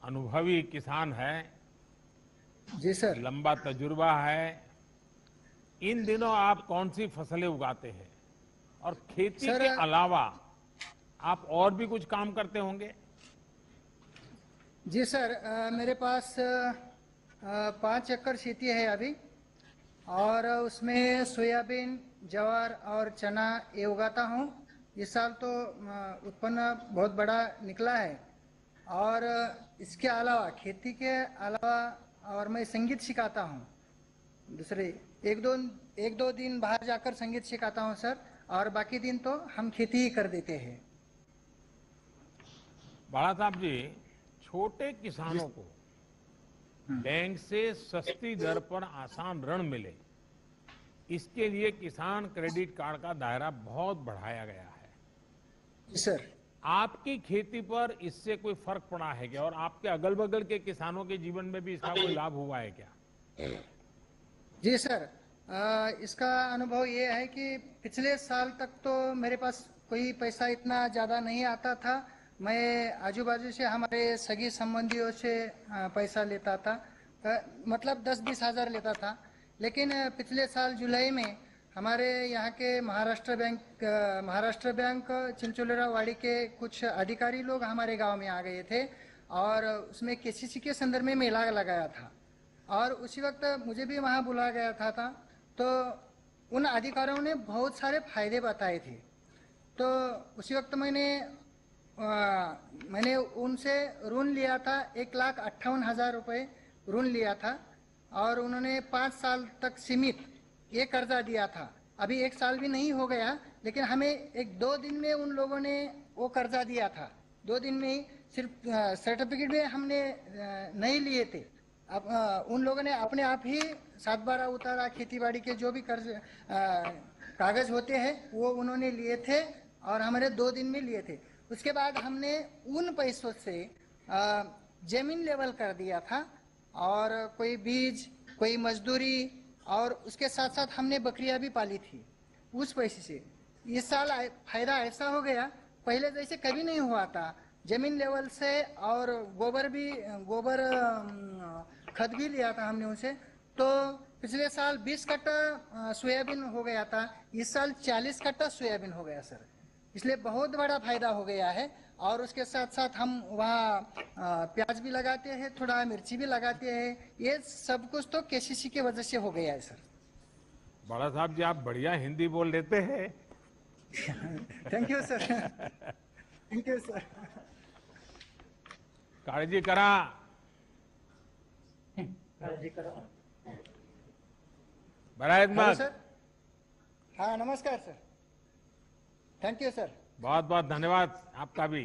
अनुभवी किसान हैं। जी सर। लंबा तजुर्बा है। इन दिनों आप कौन सी फसलें उगाते हैं और खेती के अलावा आप और भी कुछ काम करते होंगे? जी सर, मेरे पास 5 एकड़ खेती है अभी, और उसमें सोयाबीन, ज्वार और चना ये उगाता हूँ। इस साल तो उत्पन्न बहुत बड़ा निकला है। और इसके अलावा, खेती के अलावा, और मैं संगीत सिखाता हूँ। दूसरे एक दो दिन बाहर जाकर संगीत सिखाता हूँ सर, और बाकी दिन तो हम खेती ही कर देते हैं। बाला साहब जी, छोटे किसानों को बैंक से सस्ती दर पर आसान ऋण मिले, इसके लिए किसान क्रेडिट कार्ड का दायरा बहुत बढ़ाया गया है। सर, आपकी खेती पर इससे कोई फर्क पड़ा है क्या, और आपके अगल बगल के किसानों के जीवन में भी इसका कोई लाभ हुआ है क्या? जी सर, इसका अनुभव ये है कि पिछले साल तक तो मेरे पास कोई पैसा इतना ज़्यादा नहीं आता था। मैं आजू बाजू से हमारे सगी संबंधियों से पैसा लेता था, मतलब 10-20 हज़ार लेता था। लेकिन पिछले साल जुलाई में हमारे यहाँ के महाराष्ट्र बैंक चिंचोलेरा वाड़ी के कुछ अधिकारी लोग हमारे गांव में आ गए थे, और उसमें केसीसी के संदर्भ में मेला लगाया था, और उसी वक्त मुझे भी वहाँ बुलाया गया था। तो उन अधिकारियों ने बहुत सारे फायदे बताए थे। तो उसी वक्त मैंने उनसे ऋण लिया था, 1,58,000 रुपये ऋण लिया था, और उन्होंने 5 साल तक सीमित ये कर्जा दिया था। अभी 1 साल भी नहीं हो गया, लेकिन हमें 1-2 दिन में उन लोगों ने वो कर्जा दिया था। 2 दिन में ही, सिर्फ सर्टिफिकेट में हमने नहीं लिए थे। अब उन लोगों ने अपने आप ही 7/12 उतारा, खेतीबाड़ी के जो भी कर्ज कागज होते हैं वो उन्होंने लिए थे, और हमारे 2 दिन में लिए थे। उसके बाद हमने उन पैसों से जमीन लेवल कर दिया था, और कोई बीज, कोई मजदूरी, और उसके साथ साथ हमने बकरियां भी पाली थी उस पैसे से। इस साल फायदा ऐसा हो गया, पहले जैसे कभी नहीं हुआ था। जमीन लेवल से, और गोबर खत भी लिया था हमने उनसे। तो पिछले साल 20 कट्टा सोयाबीन हो गया था, इस साल 40 कट्टा सोयाबीन हो गया सर। इसलिए बहुत बड़ा फायदा हो गया है। और उसके साथ साथ हम वहाँ प्याज भी लगाते हैं, थोड़ा मिर्ची भी लगाते हैं। ये सब कुछ तो केसीसी की वजह से हो गया है सर। बड़ा साहब जी, आप बढ़िया हिंदी बोल लेते हैं। Thank you sir. Thank you sir. काळजी करा। काळजी करा। बरं आहेत हेलो मग? सर। हाँ नमस्कार सर। Thank you sir. बहुत बहुत धन्यवाद आपका भी,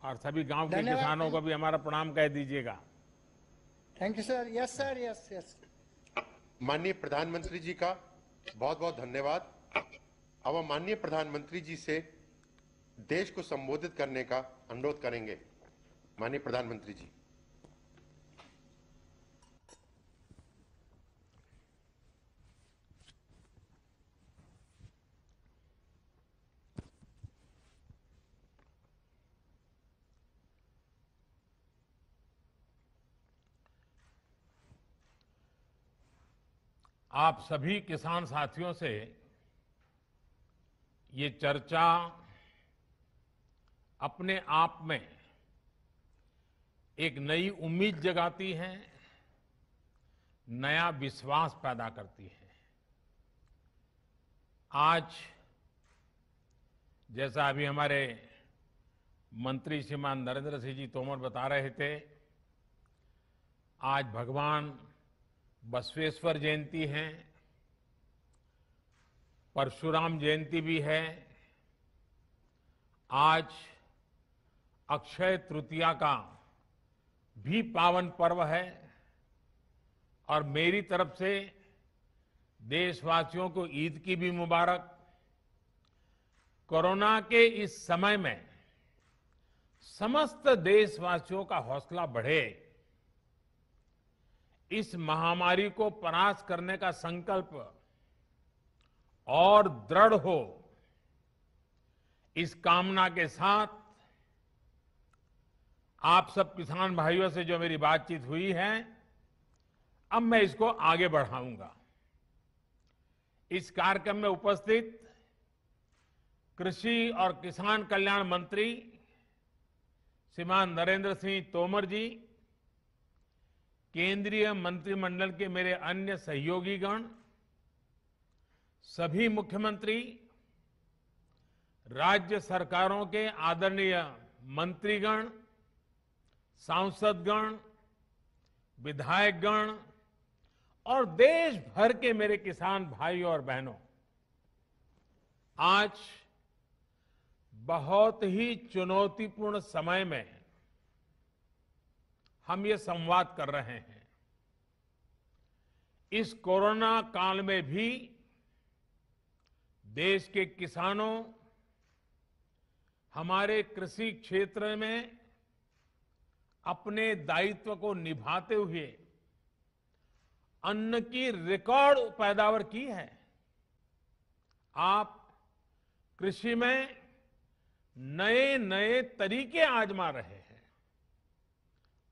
और सभी गांव के धन्यवाद। किसानों को भी हमारा प्रणाम कह दीजिएगा। Thank you sir. Yes sir, yes yes. माननीय प्रधानमंत्री जी का बहुत बहुत धन्यवाद। अब हम माननीय प्रधानमंत्री जी से देश को संबोधित करने का अनुरोध करेंगे। माननीय प्रधानमंत्री जी। आप सभी किसान साथियों से ये चर्चा अपने आप में एक नई उम्मीद जगाती है, नया विश्वास पैदा करती है। आज जैसा अभी हमारे मंत्री श्रीमान नरेंद्र सिंह जी तोमर बता रहे थे, आज भगवान बसवेश्वर जयंती है, परशुराम जयंती भी है, आज अक्षय तृतीया का भी पावन पर्व है। और मेरी तरफ से देशवासियों को ईद की भी मुबारक। कोरोना के इस समय में समस्त देशवासियों का हौसला बढ़े, इस महामारी को परास्त करने का संकल्प और दृढ़ हो, इस कामना के साथ आप सब किसान भाइयों से जो मेरी बातचीत हुई है, अब मैं इसको आगे बढ़ाऊंगा। इस कार्यक्रम में उपस्थित कृषि और किसान कल्याण मंत्री श्रीमान नरेंद्र सिंह तोमर जी, केंद्रीय मंत्रिमंडल के मेरे अन्य सहयोगीगण, सभी मुख्यमंत्री, राज्य सरकारों के आदरणीय मंत्रीगण, सांसदगण, विधायकगण और देश भर के मेरे किसान भाई और बहनों, आज बहुत ही चुनौतीपूर्ण समय में हम ये संवाद कर रहे हैं। इस कोरोना काल में भी देश के किसानों, हमारे कृषि क्षेत्र में अपने दायित्व को निभाते हुए अन्न की रिकॉर्ड पैदावार की है। आप कृषि में नए नए तरीके आजमा रहे हैं।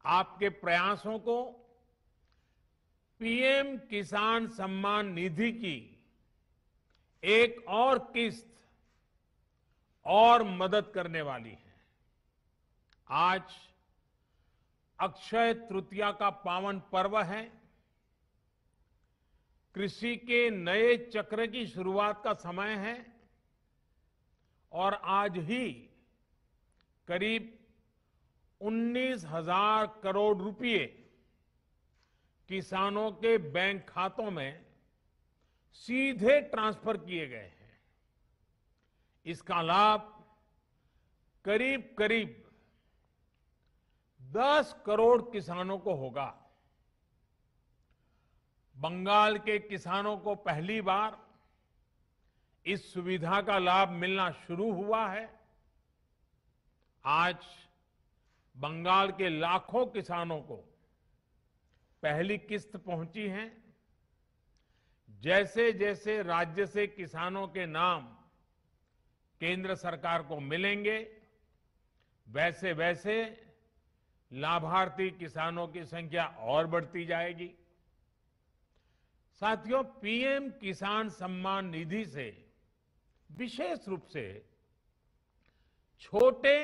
आपके प्रयासों को पीएम किसान सम्मान निधि की एक और किस्त और मदद करने वाली है। आज अक्षय तृतीया का पावन पर्व है। कृषि के नए चक्र की शुरुआत का समय है और आज ही करीब 19,000 करोड़ रुपए किसानों के बैंक खातों में सीधे ट्रांसफर किए गए हैं। इसका लाभ करीब करीब 10 करोड़ किसानों को होगा। बंगाल के किसानों को पहली बार इस सुविधा का लाभ मिलना शुरू हुआ है। आज बंगाल के लाखों किसानों को पहली किस्त पहुंची है। जैसे जैसे राज्य से किसानों के नाम केंद्र सरकार को मिलेंगे, वैसे वैसे लाभार्थी किसानों की संख्या और बढ़ती जाएगी। साथियों, पीएम किसान सम्मान निधि से विशेष रूप से छोटे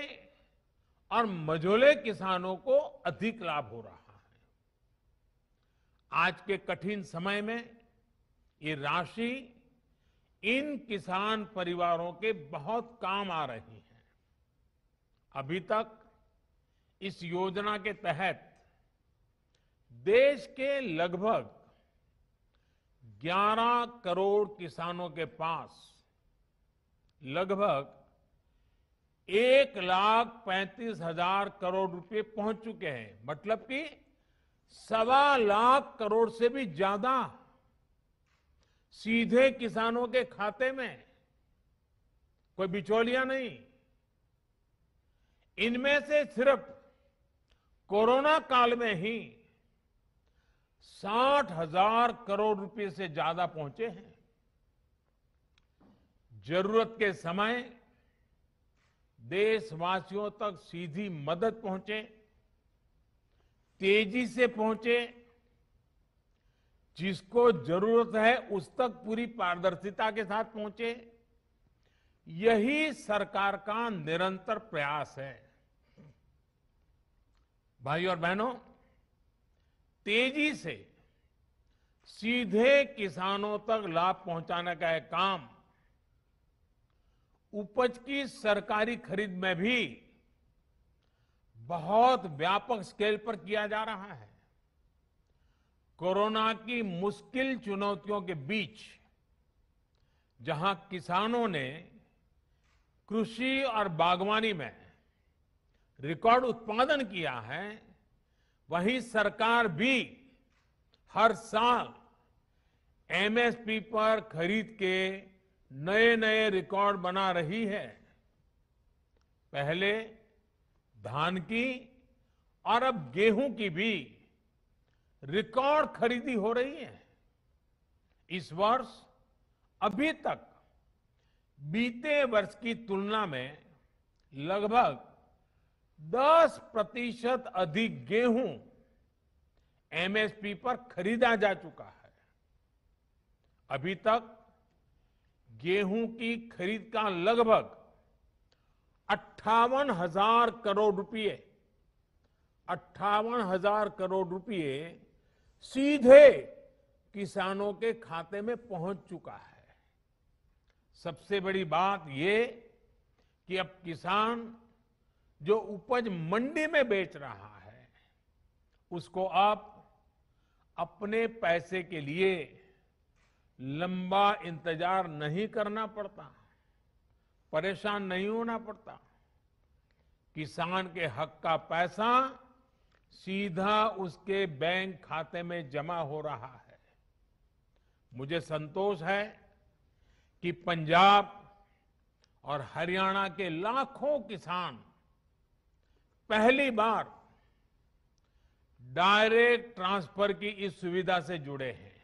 और मझोले किसानों को अधिक लाभ हो रहा है। आज के कठिन समय में ये राशि इन किसान परिवारों के बहुत काम आ रही है। अभी तक इस योजना के तहत देश के लगभग 11 करोड़ किसानों के पास लगभग 1,35,000 करोड़ रुपए पहुंच चुके हैं। मतलब कि 1.25 लाख करोड़ से भी ज्यादा सीधे किसानों के खाते में, कोई बिचौलिया नहीं। इनमें से सिर्फ कोरोना काल में ही 60,000 करोड़ रुपए से ज्यादा पहुंचे हैं। जरूरत के समय देशवासियों तक सीधी मदद पहुंचे, तेजी से पहुंचे, जिसको जरूरत है उस तक पूरी पारदर्शिता के साथ पहुंचे, यही सरकार का निरंतर प्रयास है। भाई और बहनों, तेजी से सीधे किसानों तक लाभ पहुंचाने का यह काम उपज की सरकारी खरीद में भी बहुत व्यापक स्केल पर किया जा रहा है। कोरोना की मुश्किल चुनौतियों के बीच जहां किसानों ने कृषि और बागवानी में रिकॉर्ड उत्पादन किया है, वहीं सरकार भी हर साल एमएसपी पर खरीद के नए नए रिकॉर्ड बना रही है। पहले धान की और अब गेहूं की भी रिकॉर्ड खरीदी हो रही है। इस वर्ष अभी तक बीते वर्ष की तुलना में लगभग 10% अधिक गेहूं एमएसपी पर खरीदा जा चुका है। अभी तक गेहूं की खरीद का लगभग 58,000 करोड़ रुपए 58,000 करोड़ रुपए सीधे किसानों के खाते में पहुंच चुका है। सबसे बड़ी बात ये कि अब किसान जो उपज मंडी में बेच रहा है, उसको अब अपने पैसे के लिए लंबा इंतजार नहीं करना पड़ता, परेशान नहीं होना पड़ता। किसान के हक का पैसा सीधा उसके बैंक खाते में जमा हो रहा है। मुझे संतोष है कि पंजाब और हरियाणा के लाखों किसान पहली बार डायरेक्ट ट्रांसफर की इस सुविधा से जुड़े हैं।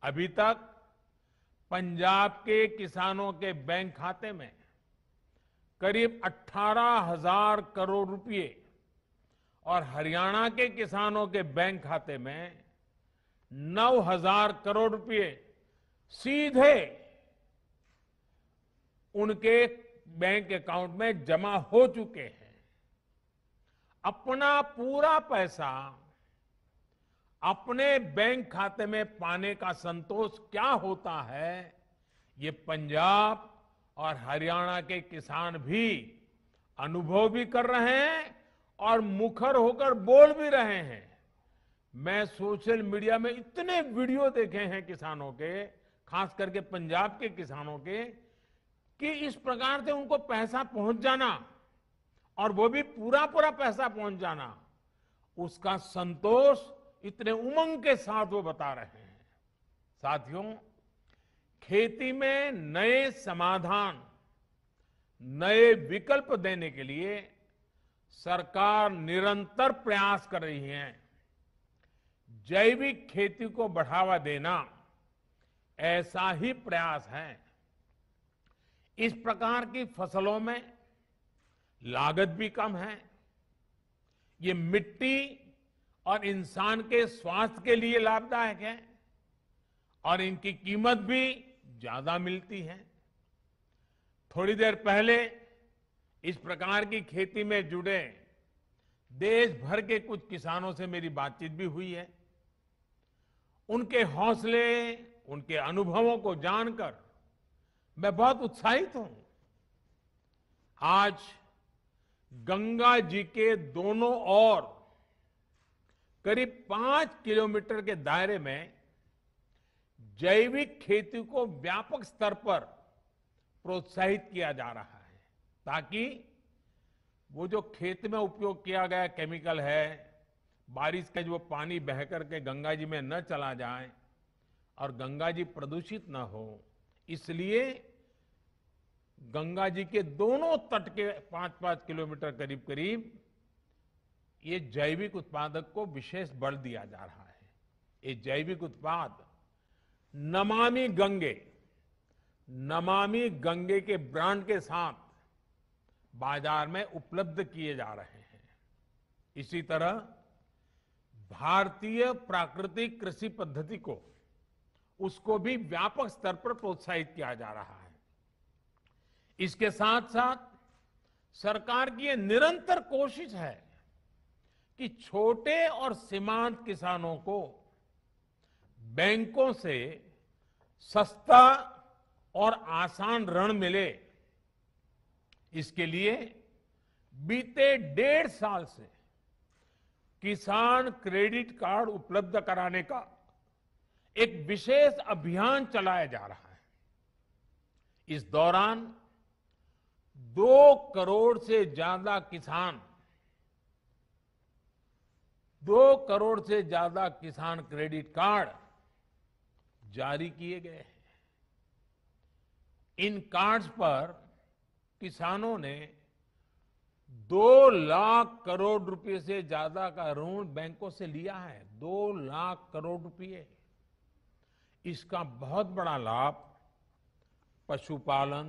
अभी तक पंजाब के किसानों के बैंक खाते में करीब 18,000 करोड़ रुपए और हरियाणा के किसानों के बैंक खाते में 9,000 करोड़ रुपए सीधे उनके बैंक अकाउंट में जमा हो चुके हैं। अपना पूरा पैसा अपने बैंक खाते में पाने का संतोष क्या होता है, ये पंजाब और हरियाणा के किसान भी अनुभव भी कर रहे हैं और मुखर होकर बोल भी रहे हैं। मैं सोशल मीडिया में इतने वीडियो देखे हैं किसानों के, खास करके पंजाब के किसानों के, कि इस प्रकार से उनको पैसा पहुंच जाना और वो भी पूरा पूरा पैसा पहुंच जाना, उसका संतोष इतने उमंग के साथ वो बता रहे हैं। साथियों, खेती में नए समाधान, नए विकल्प देने के लिए सरकार निरंतर प्रयास कर रही है। जैविक खेती को बढ़ावा देना ऐसा ही प्रयास है। इस प्रकार की फसलों में लागत भी कम है, ये मिट्टी और इंसान के स्वास्थ्य के लिए लाभदायक है और इनकी कीमत भी ज्यादा मिलती है। थोड़ी देर पहले इस प्रकार की खेती में जुड़े देश भर के कुछ किसानों से मेरी बातचीत भी हुई है। उनके हौसले, उनके अनुभवों को जानकर मैं बहुत उत्साहित हूं। आज गंगा जी के दोनों ओर करीब 5 किलोमीटर के दायरे में जैविक खेती को व्यापक स्तर पर प्रोत्साहित किया जा रहा है, ताकि वो जो खेत में उपयोग किया गया केमिकल है, बारिश का जो पानी बह करके गंगा जी में न चला जाए और गंगा जी प्रदूषित न हो, इसलिए गंगा जी के दोनों तट के 5-5 किलोमीटर करीब करीब ये जैविक उत्पादक को विशेष बल दिया जा रहा है। ये जैविक उत्पाद नमामि गंगे के ब्रांड के साथ बाजार में उपलब्ध किए जा रहे हैं। इसी तरह भारतीय प्राकृतिक कृषि पद्धति को उसको भी व्यापक स्तर पर प्रोत्साहित किया जा रहा है। इसके साथ साथ सरकार की ये निरंतर कोशिश है कि छोटे और सीमांत किसानों को बैंकों से सस्ता और आसान ऋण मिले। इसके लिए बीते 1.5 साल से किसान क्रेडिट कार्ड उपलब्ध कराने का एक विशेष अभियान चलाया जा रहा है। इस दौरान 2 करोड़ से ज्यादा किसान क्रेडिट कार्ड जारी किए गए हैं। इन कार्ड्स पर किसानों ने 2 लाख करोड़ रुपए से ज्यादा का ऋण बैंकों से लिया है। 2 लाख करोड़ रुपए। इसका बहुत बड़ा लाभ पशुपालन,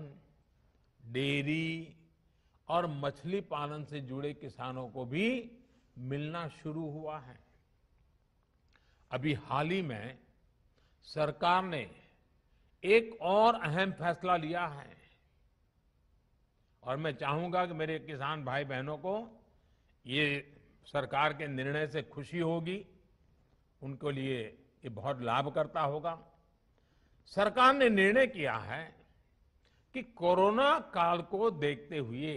डेयरी और मछली पालन से जुड़े किसानों को भी मिलना शुरू हुआ है। अभी हाल ही में सरकार ने एक और अहम फैसला लिया है और मैं चाहूंगा कि मेरे किसान भाई बहनों को ये सरकार के निर्णय से खुशी होगी, उनको लिए ये बहुत लाभकर्ता होगा। सरकार ने निर्णय किया है कि कोरोना काल को देखते हुए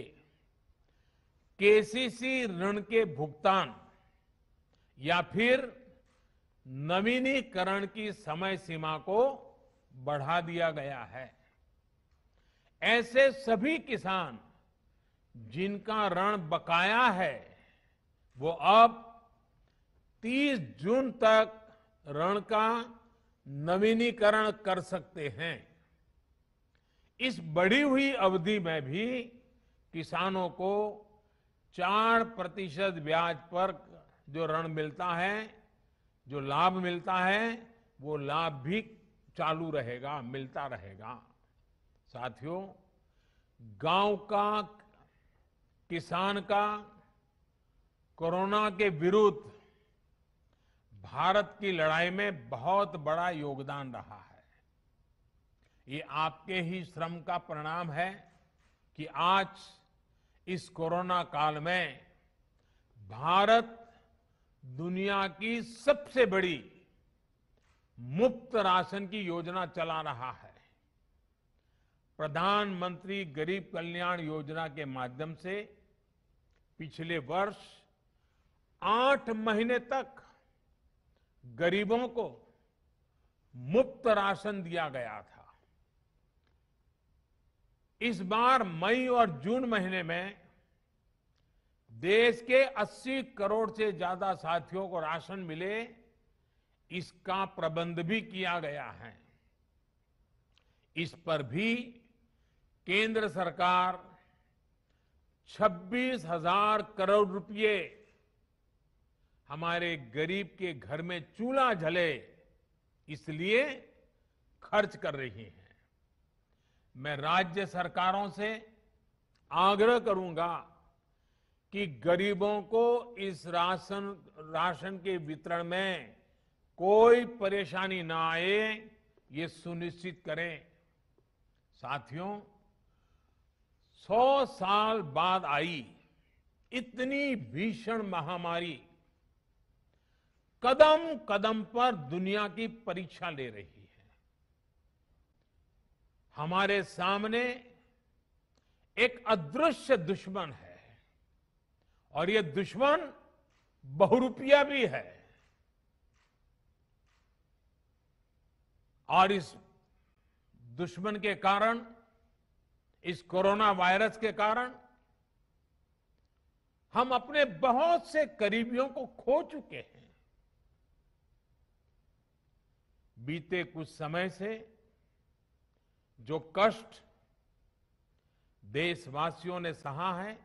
केसीसी ऋण के भुगतान या फिर नवीनीकरण की समय सीमा को बढ़ा दिया गया है। ऐसे सभी किसान जिनका ऋण बकाया है वो अब 30 जून तक ऋण का नवीनीकरण कर सकते हैं। इस बढ़ी हुई अवधि में भी किसानों को 4% ब्याज पर जो ऋण मिलता है, जो लाभ मिलता है, वो लाभ भी चालू रहेगा, मिलता रहेगा। साथियों, गांव का किसान का कोरोना के विरुद्ध भारत की लड़ाई में बहुत बड़ा योगदान रहा है। ये आपके ही श्रम का परिणाम है कि आज इस कोरोना काल में भारत दुनिया की सबसे बड़ी मुफ्त राशन की योजना चला रहा है। प्रधानमंत्री गरीब कल्याण योजना के माध्यम से पिछले वर्ष 8 महीने तक गरीबों को मुफ्त राशन दिया गया था। इस बार मई और जून महीने में देश के 80 करोड़ से ज्यादा साथियों को राशन मिले, इसका प्रबंध भी किया गया है। इस पर भी केंद्र सरकार 26,000 करोड़ रुपए हमारे गरीब के घर में चूल्हा जले इसलिए खर्च कर रही है। मैं राज्य सरकारों से आग्रह करूंगा कि गरीबों को इस राशन के वितरण में कोई परेशानी ना आए, ये सुनिश्चित करें। साथियों, 100 साल बाद आई इतनी भीषण महामारी कदम कदम पर दुनिया की परीक्षा ले रही है। हमारे सामने एक अदृश्य दुश्मन है और ये दुश्मन बहुरूपिया भी है। और इस दुश्मन के कारण, इस कोरोना वायरस के कारण हम अपने बहुत से करीबियों को खो चुके हैं। बीते कुछ समय से जो कष्ट देशवासियों ने सहा है,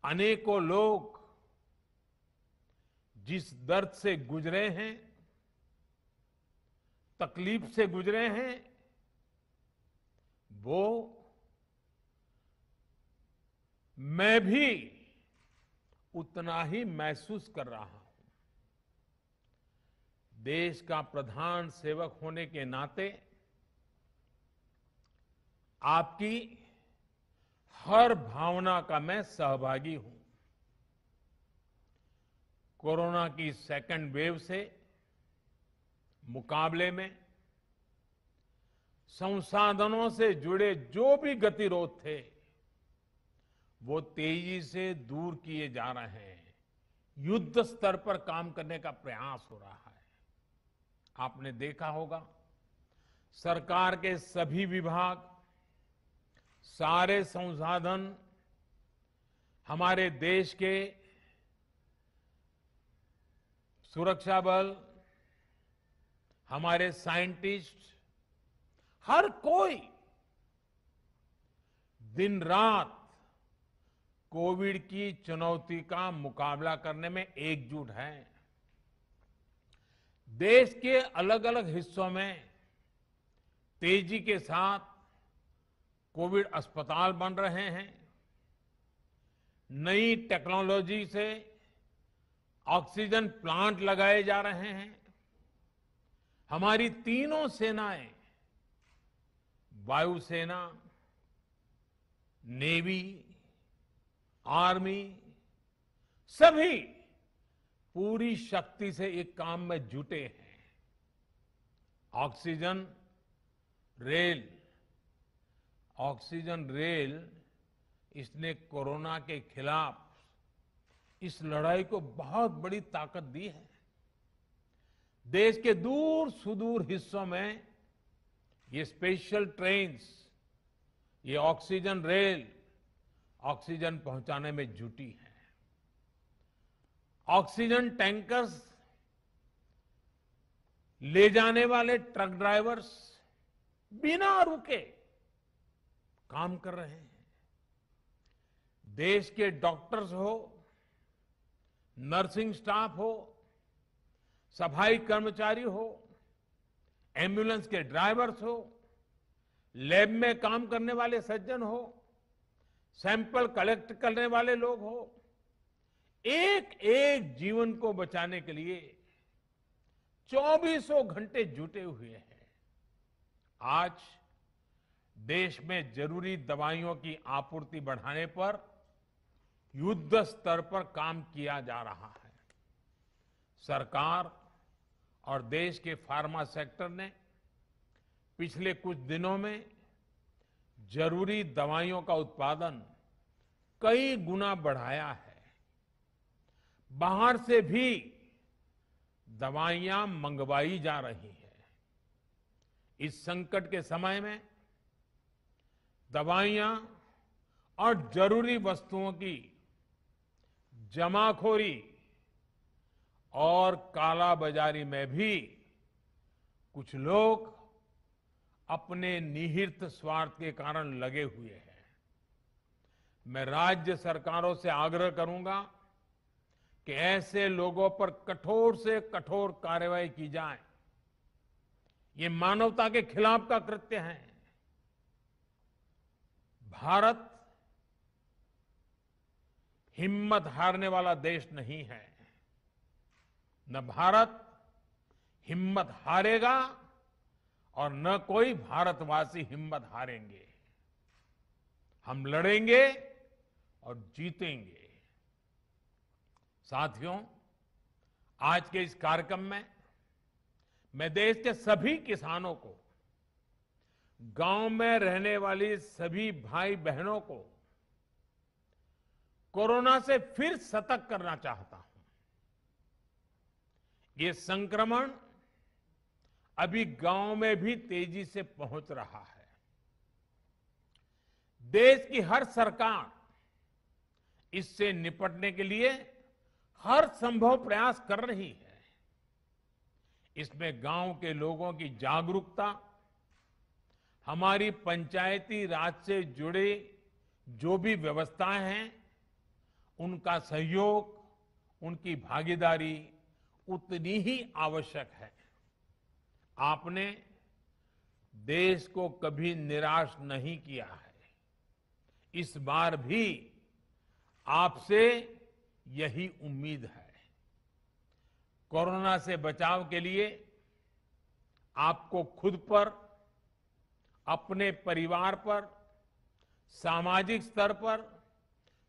अनेकों लोग जिस दर्द से गुजरे हैं, तकलीफ से गुजरे हैं, वो मैं भी उतना ही महसूस कर रहा हूं। देश का प्रधान सेवक होने के नाते आपकी हर भावना का मैं सहभागी हूं। कोरोना की सेकंड वेव से मुकाबले में संसाधनों से जुड़े जो भी गतिरोध थे, वो तेजी से दूर किए जा रहे हैं। युद्ध स्तर पर काम करने का प्रयास हो रहा है। आपने देखा होगा, सरकार के सभी विभाग, सारे संसाधन, हमारे देश के सुरक्षा बल, हमारे साइंटिस्ट, हर कोई दिन रात कोविड की चुनौती का मुकाबला करने में एकजुट है। देश के अलग अलग हिस्सों में तेजी के साथ कोविड अस्पताल बन रहे हैं। नई टेक्नोलॉजी से ऑक्सीजन प्लांट लगाए जा रहे हैं। हमारी तीनों सेनाएं, वायुसेना, नेवी, आर्मी, सभी पूरी शक्ति से एक काम में जुटे हैं। ऑक्सीजन रेल इसने कोरोना के खिलाफ इस लड़ाई को बहुत बड़ी ताकत दी है। देश के दूर सुदूर हिस्सों में ये स्पेशल ट्रेन्स, ये ऑक्सीजन रेल ऑक्सीजन पहुंचाने में जुटी है। ऑक्सीजन टैंकर्स ले जाने वाले ट्रक ड्राइवर्स बिना रुके काम कर रहे हैं। देश के डॉक्टर्स हो, नर्सिंग स्टाफ हो, सफाई कर्मचारी हो, एम्बुलेंस के ड्राइवर्स हो, लैब में काम करने वाले सज्जन हो, सैंपल कलेक्ट करने वाले लोग हो, एक एक जीवन को बचाने के लिए 24 घंटे जुटे हुए हैं। आज देश में जरूरी दवाइयों की आपूर्ति बढ़ाने पर युद्ध स्तर पर काम किया जा रहा है। सरकार और देश के फार्मा सेक्टर ने पिछले कुछ दिनों में जरूरी दवाइयों का उत्पादन कई गुना बढ़ाया है। बाहर से भी दवाइयां मंगवाई जा रही हैं। इस संकट के समय में दवाइयां और जरूरी वस्तुओं की जमाखोरी और कालाबाजारी में भी कुछ लोग अपने निहित स्वार्थ के कारण लगे हुए हैं। मैं राज्य सरकारों से आग्रह करूंगा कि ऐसे लोगों पर कठोर से कठोर कार्रवाई की जाए। ये मानवता के खिलाफ का कृत्य है। भारत हिम्मत हारने वाला देश नहीं है। न भारत हिम्मत हारेगा और न कोई भारतवासी हिम्मत हारेंगे। हम लड़ेंगे और जीतेंगे। साथियों, आज के इस कार्यक्रम में मैं देश के सभी किसानों को, गांव में रहने वाली सभी भाई बहनों को कोरोना से फिर सतर्क करना चाहता हूं। ये संक्रमण अभी गांव में भी तेजी से पहुंच रहा है। देश की हर सरकार इससे निपटने के लिए हर संभव प्रयास कर रही है। इसमें गांव के लोगों की जागरूकता, हमारी पंचायती राज से जुड़े जो भी व्यवस्थाएं हैं, उनका सहयोग, उनकी भागीदारी उतनी ही आवश्यक है। आपने देश को कभी निराश नहीं किया है। इस बार भी आपसे यही उम्मीद है। कोरोना से बचाव के लिए आपको खुद पर, अपने परिवार पर, सामाजिक स्तर पर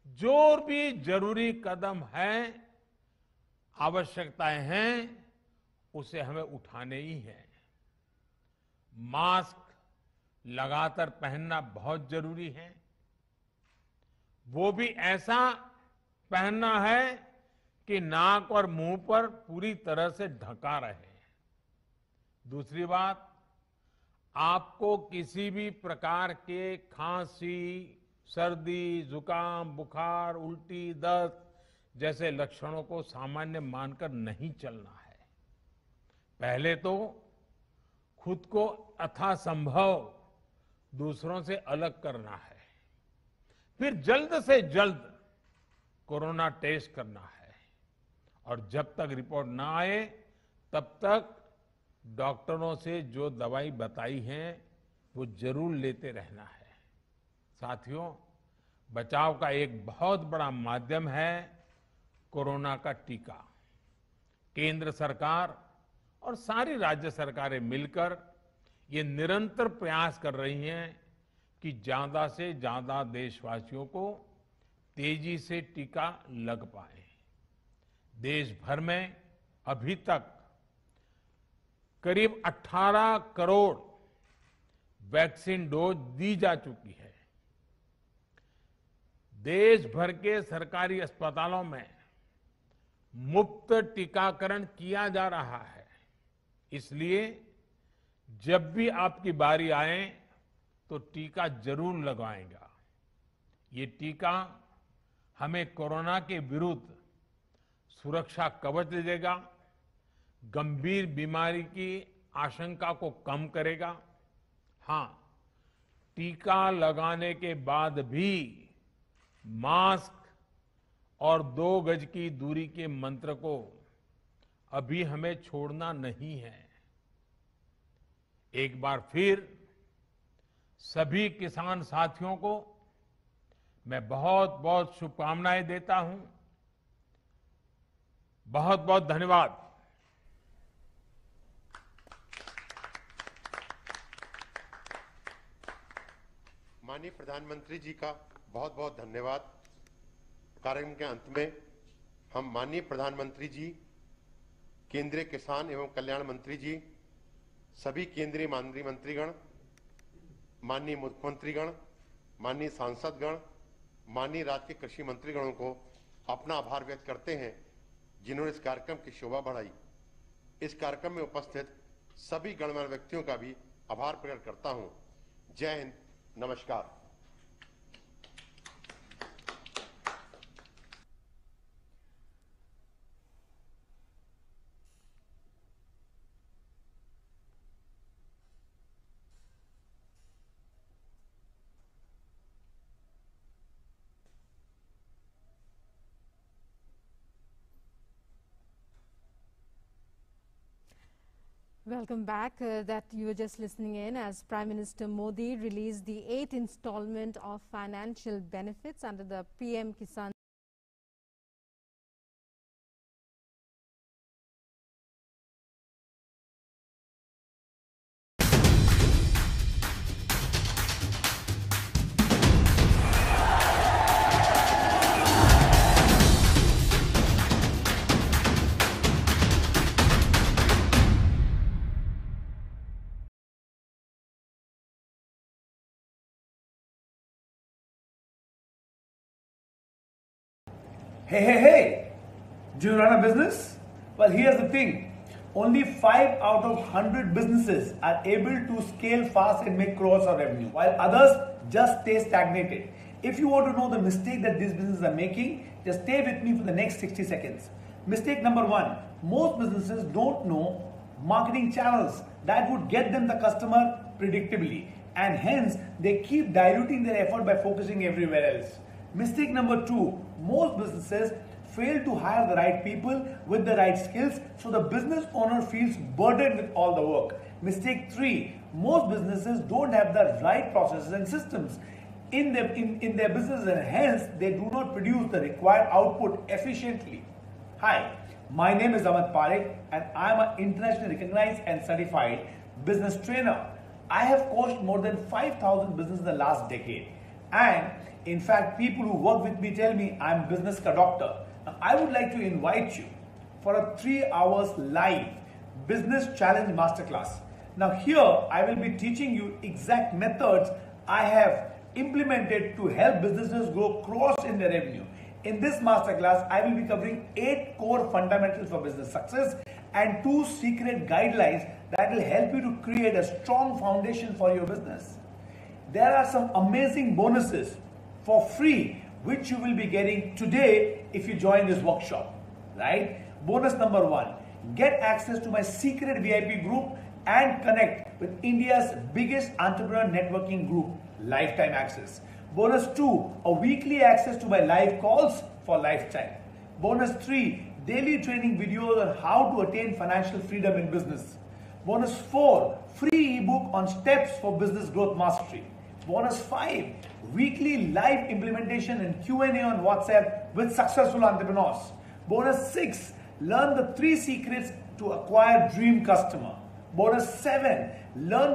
जो भी जरूरी कदम है, आवश्यकताएं हैं, उसे हमें उठाने ही है। मास्क लगातार पहनना बहुत जरूरी है। वो भी ऐसा पहनना है कि नाक और मुंह पर पूरी तरह से ढका रहे। दूसरी बात, आपको किसी भी प्रकार के खांसी, सर्दी, जुकाम, बुखार, उल्टी, दस्त जैसे लक्षणों को सामान्य मानकर नहीं चलना है। पहले तो खुद को यथासंभव दूसरों से अलग करना है, फिर जल्द से जल्द कोरोना टेस्ट करना है, और जब तक रिपोर्ट ना आए तब तक डॉक्टरों से जो दवाई बताई है वो जरूर लेते रहना है। साथियों, बचाव का एक बहुत बड़ा माध्यम है कोरोना का टीका। केंद्र सरकार और सारी राज्य सरकारें मिलकर ये निरंतर प्रयास कर रही हैं कि ज्यादा से ज्यादा देशवासियों को तेजी से टीका लग पाए। देश भर में अभी तक करीब 18 करोड़ वैक्सीन डोज दी जा चुकी है। देश भर के सरकारी अस्पतालों में मुफ्त टीकाकरण किया जा रहा है। इसलिए जब भी आपकी बारी आए तो टीका जरूर लगवाएगा। ये टीका हमें कोरोना के विरुद्ध सुरक्षा कवच देगा, गंभीर बीमारी की आशंका को कम करेगा। हां, टीका लगाने के बाद भी मास्क और 2 गज की दूरी के मंत्र को अभी हमें छोड़ना नहीं है। एक बार फिर सभी किसान साथियों को मैं बहुत बहुत शुभकामनाएं देता हूं। बहुत बहुत धन्यवाद। माननीय प्रधानमंत्री जी का बहुत बहुत धन्यवाद। कार्यक्रम के अंत में हम माननीय प्रधानमंत्री जी, केंद्रीय किसान एवं कल्याण मंत्री जी, सभी केंद्रीय माननीय मंत्रीगण, माननीय मुख्यमंत्रीगण, माननीय सांसदगण, माननीय राज्य के कृषि मंत्रीगणों को अपना आभार व्यक्त करते हैं जिन्होंने इस कार्यक्रम की शोभा बढ़ाई। इस कार्यक्रम में उपस्थित सभी गणमान्य व्यक्तियों का भी आभार प्रकट करता हूं। जय हिंद, नमस्कार। Welcome back. That you were just listening in as Prime Minister Modi released the 8th installment of financial benefits under the PM Kisan Hey, do you run a business? Well, here's the thing. Only 5 out of 100 businesses are able to scale fast and make crores of revenue, while others just stay stagnated. If you want to know the mistake that these businesses are making, just stay with me for the next 60 seconds. Mistake number 1, most businesses don't know marketing channels that would get them the customer predictably, and hence they keep diluting their effort by focusing everywhere else. Mistake number 2, most businesses fail to hire the right people with the right skills, so the business owner feels burdened with all the work. Mistake 3, most businesses don't have the right processes and systems in their business, and hence they do not produce the required output efficiently. Hi, my name is Amit Parekh and I am an internationally recognized and certified business trainer. I have coached more than 5,000 businesses in the last decade, and in fact people who work with me tell me I am business ka doctor. Now, I would like to invite you for a 3 hours live business challenge masterclass. Now here I will be teaching you exact methods I have implemented to help businesses grow crores in their revenue. In this masterclass, I will be covering 8 core fundamentals for business success and 2 secret guidelines that will help you to create a strong foundation for your business. There are some amazing bonuses for free which you will be getting today if you join this workshop, right? Bonus number 1, get access to my secret VIP group and connect with India's biggest entrepreneur networking group, lifetime access. Bonus 2, a weekly access to my live calls for lifetime. Bonus 3, daily training videos on how to attain financial freedom in business. Bonus 4, free ebook on steps for business growth mastery. Bonus 5, weekly live implementation and Q&A on WhatsApp with successful entrepreneurs. Bonus 6, learn the 3 secrets to acquire dream customer. Bonus 7, learn